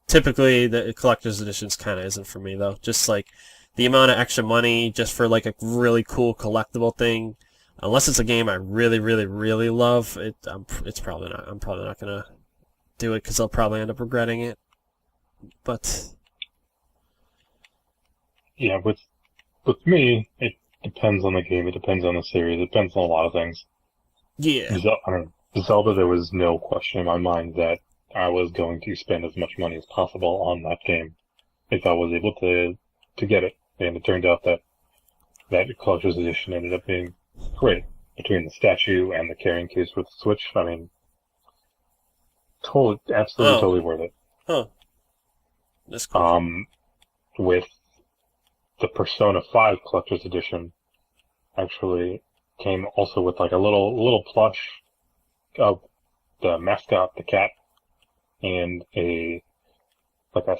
Typically, the collector's editions kind of isn't for me, though. Just, like, the amount of extra money just for, like, a really cool collectible thing, unless it's a game I really, really, really love, it's probably not. I'm probably not going to do it, because I'll probably end up regretting it. But Yeah, with me, it depends on the game, it depends on the series, it depends on a lot of things. yeah. Zelda, there was no question in my mind that I was going to spend as much money as possible on that game if I was able to get it. And it turned out that collector's edition ended up being great. Between the statue and the carrying case with the Switch, I mean, totally worth it. Huh. That's cool. With the Persona 5 collector's edition, actually came also with like a little plush of the mascot, the cat, and a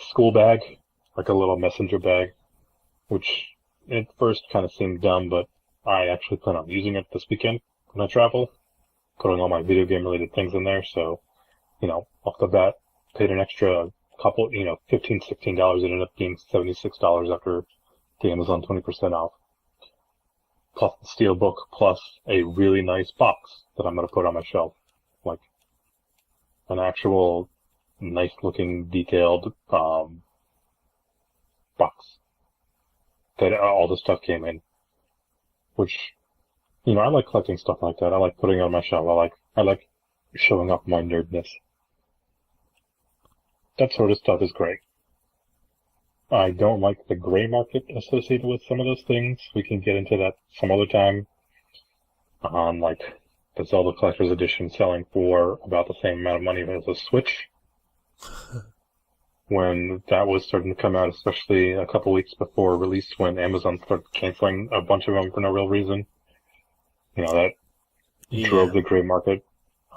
school bag, like a little messenger bag, which at first kind of seemed dumb, but I actually plan on using it this weekend when I travel, putting all my video game related things in there. So, you know, off the bat, paid an extra couple, $15, $16. It ended up being $76 after the Amazon 20% off. Plus the steelbook, plus a really nice box that I'm going to put on my shelf. Like an actual nice looking detailed box that all the stuff came in. Which, I like collecting stuff like that. I like putting it on my shelf. I like showing off my nerdness. That sort of stuff is great. I don't like the gray market associated with some of those things. We can get into that some other time. On like the Zelda Collector's Edition selling for about the same amount of money as a Switch. When that was starting to come out, especially a couple weeks before release, when Amazon started canceling a bunch of them for no real reason. That drove the gray market,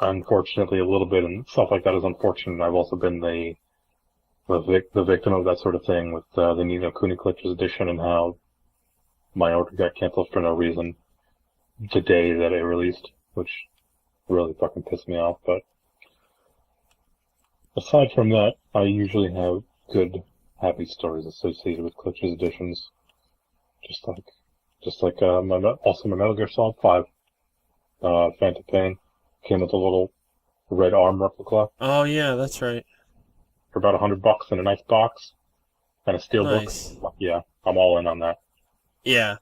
unfortunately, a little bit, and stuff like that is unfortunate. I've also been the victim of that sort of thing with the Ni no Kuni Collector's Edition, and how my order got canceled for no reason the day that it released, which really fucking pissed me off. But aside from that, I usually have good, happy stories associated with collector's editions. Just like my Metal Gear Solid 5, Phantom Pain, came with a little red arm replica. Oh yeah, that's right. For about $100 in a nice box, and a steelbook. Nice. Yeah, I'm all in on that. Yeah.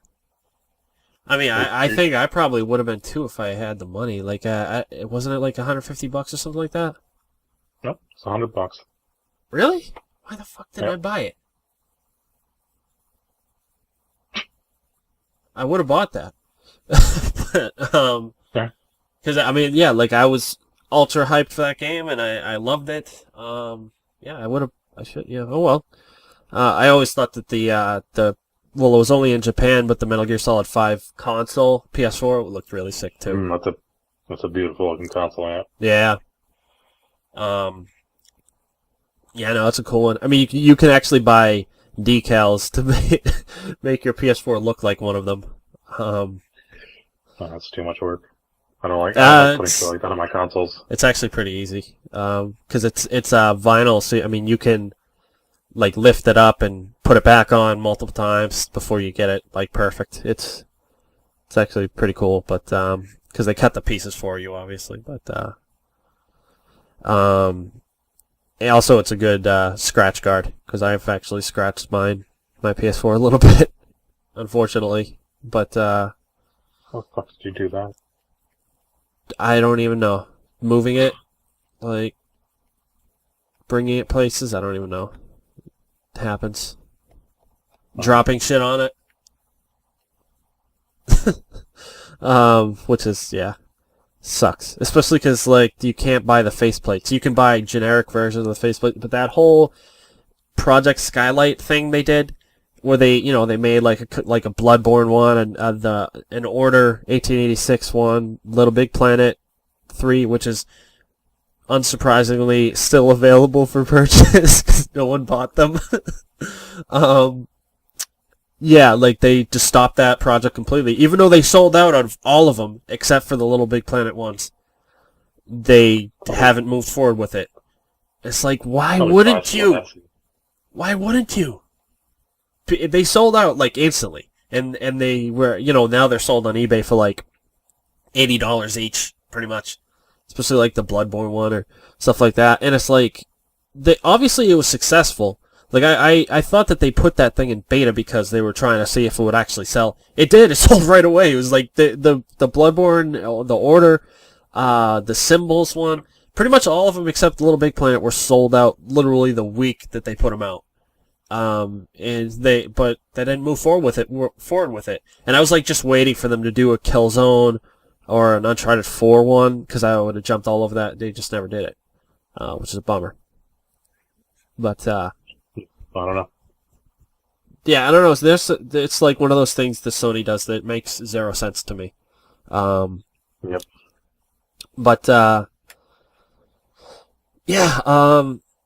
I mean, I think I probably would have been too if I had the money. Like, wasn't it like $150 or something like that? Nope, it's $100. Really? Why the fuck didn't I buy it? I would have bought that. But, yeah. Because, I mean, yeah, like, I was ultra hyped for that game, and I loved it. Yeah, I should, yeah, oh well. I always thought that well, it was only in Japan, but the Metal Gear Solid 5 console, PS4, looked really sick, too. That's a beautiful looking console, yeah. Yeah. Yeah, no, it's a cool one. I mean, you can actually buy decals to make your PS4 look like one of them. Oh, that's too much work. I don't like putting shit like that on my consoles. It's actually pretty easy, because it's vinyl, so I mean you can like lift it up and put it back on multiple times before you get it like perfect. It's actually pretty cool, but because they cut the pieces for you, obviously, but And also, it's a good scratch guard, because I've actually scratched my PS4 a little bit, unfortunately. But How the fuck did you do that? I don't even know. Moving it, like, bringing it places, I don't even know. It happens. Dropping shit on it. Which is, yeah, sucks. Especially because, like, you can't buy the faceplates. You can buy generic versions of the faceplate, but that whole Project Skylight thing they did, where they made like a Bloodborne one and an Order 1886 one, Little Big Planet 3, which is unsurprisingly still available for purchase because no one bought them. Yeah, like they just stopped that project completely, even though they sold out of all of them except for the Little Big Planet ones. They haven't moved forward with it. It's like, why wouldn't you? Why wouldn't you? They sold out like instantly, and they were, now they're sold on eBay for like $80 each, pretty much. Especially like the Bloodborne one or stuff like that. And it's like, obviously it was successful. Like I thought that they put that thing in beta because they were trying to see if it would actually sell. It did. It sold right away. It was like the Bloodborne, the Order, the Symbols one. Pretty much all of them except the Little Big Planet were sold out literally the week that they put them out. But they didn't move forward with it. And I was like just waiting for them to do a Killzone or an Uncharted 4 one, because I would have jumped all over that. They just never did it, which is a bummer. But I don't know. Yeah, I don't know. It's like one of those things that Sony does that makes zero sense to me. Yep. But yeah,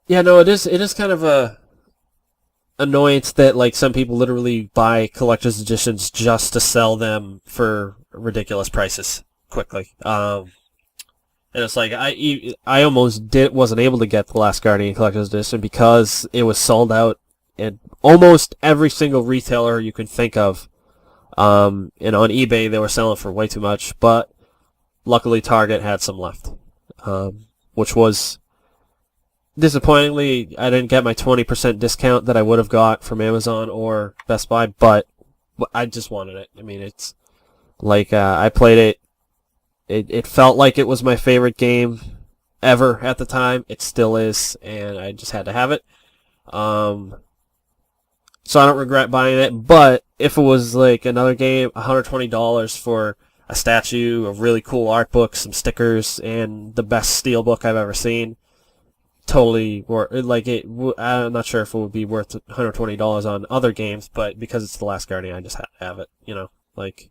no, it is kind of a annoyance that like some people literally buy collector's editions just to sell them for ridiculous prices quickly. And it's like I almost wasn't able to get the Last Guardian collector's edition because it was sold out at almost every single retailer you could think of. And on eBay they were selling for way too much, but luckily Target had some left, which was disappointingly, I didn't get my 20% discount that I would have got from Amazon or Best Buy, but I just wanted it. I mean, it's like I played it. It felt like it was my favorite game ever at the time. It still is, and I just had to have it. So I don't regret buying it, but if it was like another game, $120 for a statue, a really cool art book, some stickers, and the best steelbook I've ever seen, totally worth. Like I'm not sure if it would be worth $120 on other games, but because it's The Last Guardian, I just had to have it. Like.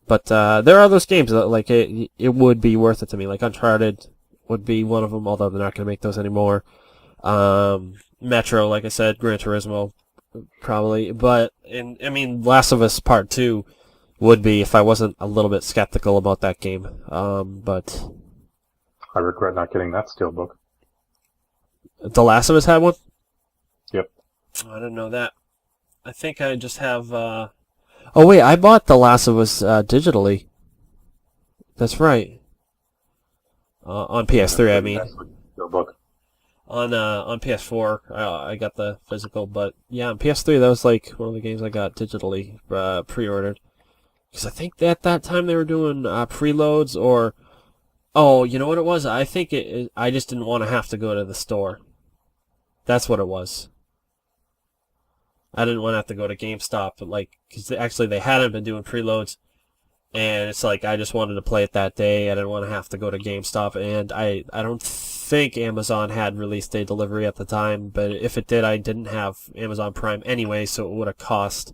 But there are those games that like it would be worth it to me. Like Uncharted would be one of them, although they're not going to make those anymore. Metro, like I said, Gran Turismo, probably. But I mean, Last of Us Part 2 would be if I wasn't a little bit skeptical about that game. But I regret not getting that steelbook. The Last of Us had one? Yep. I didn't know that. I think I just have. Oh wait, I bought The Last of Us digitally. That's right. On PS3, I mean. Steelbook. On PS4, I got the physical, but yeah, on PS3 that was like one of the games I got digitally pre-ordered. Because I think at that time they were doing preloads or. Oh, you know what it was? I think I just didn't want to have to go to the store. That's what it was. I didn't want to have to go to GameStop, but because actually they hadn't been doing preloads, and it's like I just wanted to play it that day. I didn't want to have to go to GameStop, and I don't think Amazon had release day delivery at the time, but if it did, I didn't have Amazon Prime anyway, so it would have cost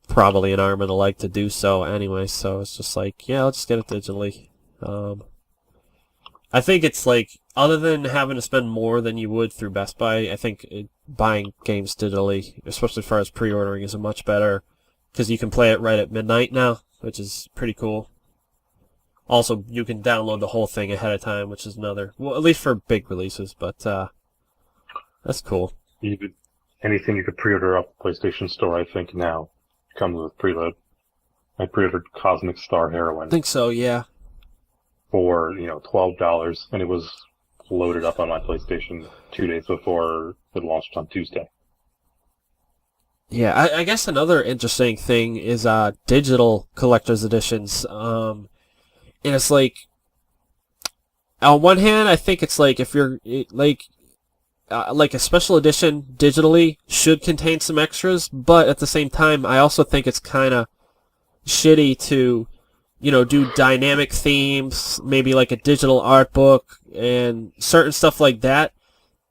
probably an arm and a leg to do so anyway. So it's just like, yeah, I'll just get it digitally. I think it's like, other than having to spend more than you would through Best Buy, I think buying games digitally, especially as far as pre-ordering, is a much better, because you can play it right at midnight now, which is pretty cool. Also, you can download the whole thing ahead of time, which is another, well, at least for big releases, but that's cool. Anything you could pre-order off the PlayStation Store, I think now comes with preload. I pre-ordered Cosmic Star Heroine. I think so, yeah. For $12, and it was loaded up on my PlayStation 2 days before it launched on Tuesday. Yeah, I guess another interesting thing is digital collector's editions. And it's like, on one hand, I think it's like if you're like a special edition digitally should contain some extras, but at the same time, I also think it's kind of shitty to, do dynamic themes, maybe like a digital art book and certain stuff like that,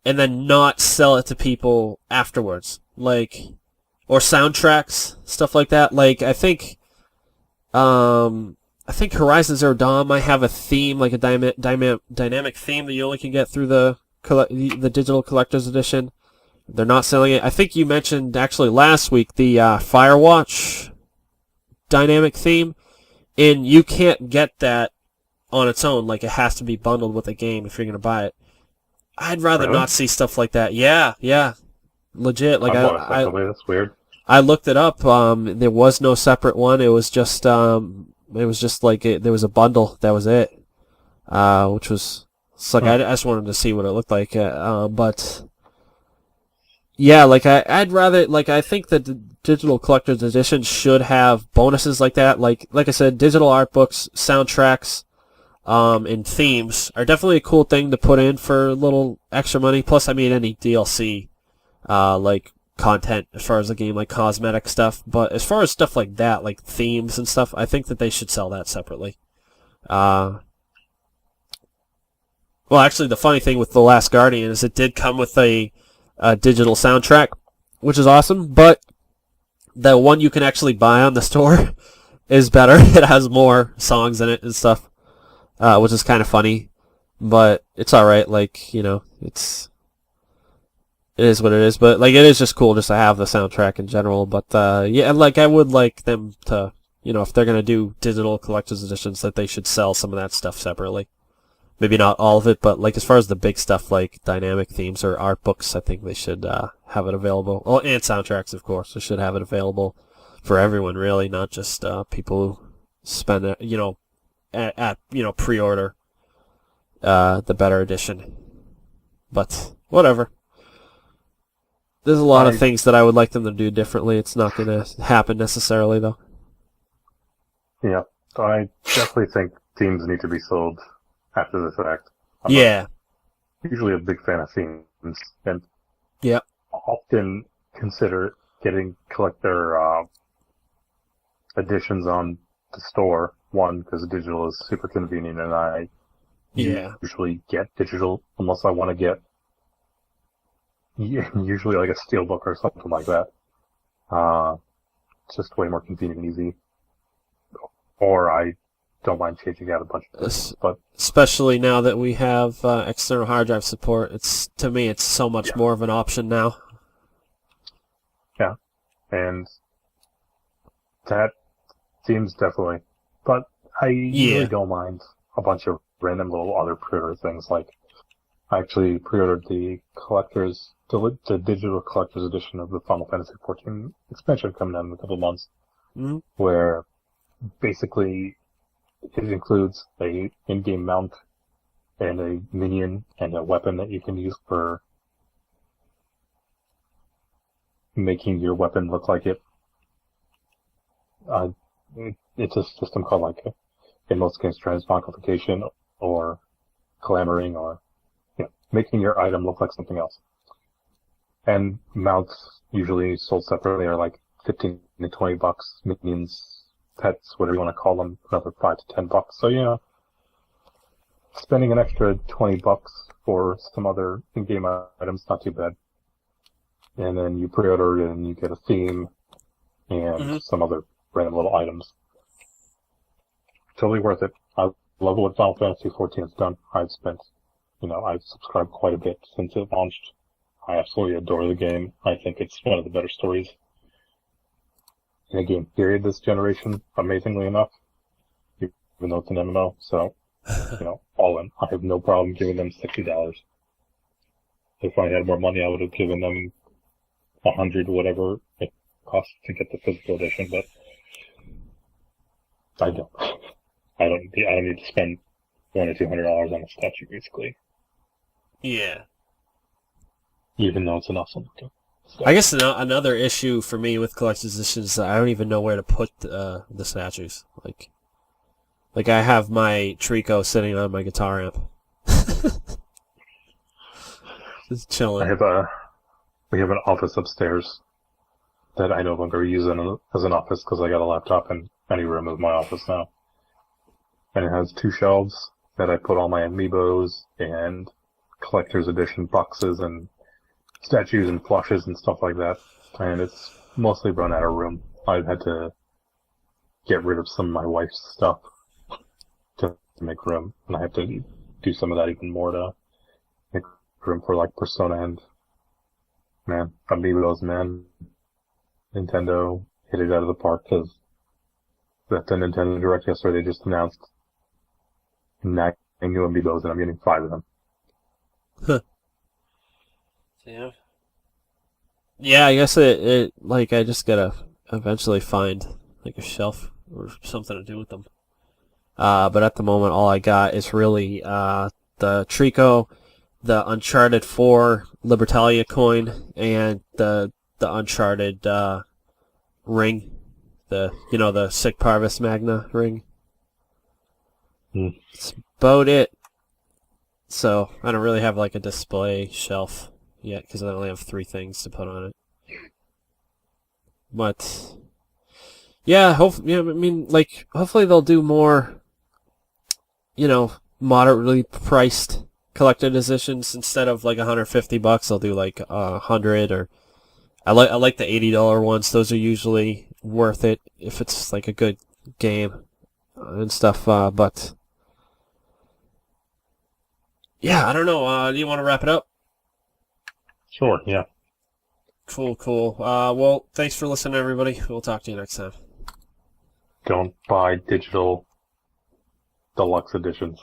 and then not sell it to people afterwards, or soundtracks, stuff like that. Like I think Horizon Zero Dawn might have a theme, like a dynamic theme that you only can get through the digital collector's edition. They're not selling it. I think you mentioned actually last week the Firewatch dynamic theme, and you can't get that on its own. Like it has to be bundled with a game if you're going to buy it. I'd rather Really? not see stuff like that. Yeah, legit. Like that's weird. I looked it up. There was no separate one. It was just like there was a bundle. That was it. Which was. It's like I just wanted to see what it looked like, but yeah, like I'd rather, like I think that the digital collector's edition should have bonuses like that. Like I said, digital art books, soundtracks, and themes are definitely a cool thing to put in for a little extra money. Plus, I mean, any DLC, like content as far as the game, like cosmetic stuff. But as far as stuff like that, like themes and stuff, I think that they should sell that separately. Well, actually, the funny thing with The Last Guardian is it did come with a digital soundtrack, which is awesome, but the one you can actually buy on the store is better. It has more songs in it and stuff, which is kind of funny, but it's alright. Like, it is what it is, but like it is just cool just to have the soundtrack in general. But yeah, like I would like them to, if they're going to do digital collector's editions, that they should sell some of that stuff separately. Maybe not all of it, but like as far as the big stuff like dynamic themes or art books, I think they should have it available. Oh, and soundtracks, of course. They should have it available for everyone, really, not just people who spend it, at pre-order the better edition. But whatever. There's a lot of things that I would like them to do differently. It's not going to happen necessarily, though. Yeah, I definitely think themes need to be sold after the fact. I'm usually a big fan of themes, and often consider getting collector editions on the store. One, because digital is super convenient, and I usually get digital unless I want to get usually like a steelbook or something like that. It's just way more convenient and easy. Or I don't mind changing out a bunch of things, but especially now that we have external hard drive support, to me it's so much more of an option now. Yeah, and that seems definitely. But I usually don't mind a bunch of random little other pre-order things. Like I actually pre-ordered the digital collector's edition of the Final Fantasy XIV expansion coming out in a couple of months, where basically it includes a in-game mount and a minion and a weapon that you can use for making your weapon look like it. It's a system called, like, in most games, transmogrification or clamoring, or making your item look like something else. And mounts, usually sold separately, are like $15 to $20. Minions, pets, whatever you want to call them, another $5 to $10. So, spending an extra $20 for some other in-game items, not too bad. And then you pre-order it and you get a theme and some other random little items. Totally worth it. I love what Final Fantasy XIV has done. I've subscribed quite a bit since it launched. I absolutely adore the game. I think it's one of the better stories in a game period this generation, amazingly enough, even though it's an MMO. So, all in. I have no problem giving them $60. If I had more money, I would have given them $100, whatever it costs to get the physical edition, but I don't. I don't need to spend $100 or $200 on a statue, basically. Yeah. even though it's an awesome looking. I guess another issue for me with collector's editions is that I don't even know where to put the statues. Like I have my Trico sitting on my guitar amp. Just chilling. We have an office upstairs that I no longer use as an office because I got a laptop in any room of my office now. And it has 2 shelves that I put all my amiibos and collector's edition boxes and statues and plushes and stuff like that. And it's mostly run out of room. I've had to get rid of some of my wife's stuff to make room. And I have to do some of that even more to make room for like Persona and, man, amiibos, man. Nintendo hit it out of the park because at the Nintendo Direct yesterday they just announced 9 new amiibos and I'm getting 5 of them. Huh. Yeah. Yeah, I guess it like I just gotta eventually find like a shelf or something to do with them. But at the moment all I got is really the Trico, the Uncharted 4 Libertalia coin, and the Uncharted ring. The Sic Parvis Magna ring. That's about it. So I don't really have like a display shelf yet because I only have 3 things to put on it. But yeah, hopefully they'll do more, moderately priced collected editions instead of like $150. They'll do like $100 or I like the $80 ones. Those are usually worth it if it's like a good game and stuff. But yeah, I don't know. Do you want to wrap it up? Sure, yeah. Cool. Well, thanks for listening, everybody. We'll talk to you next time. Don't buy digital deluxe editions.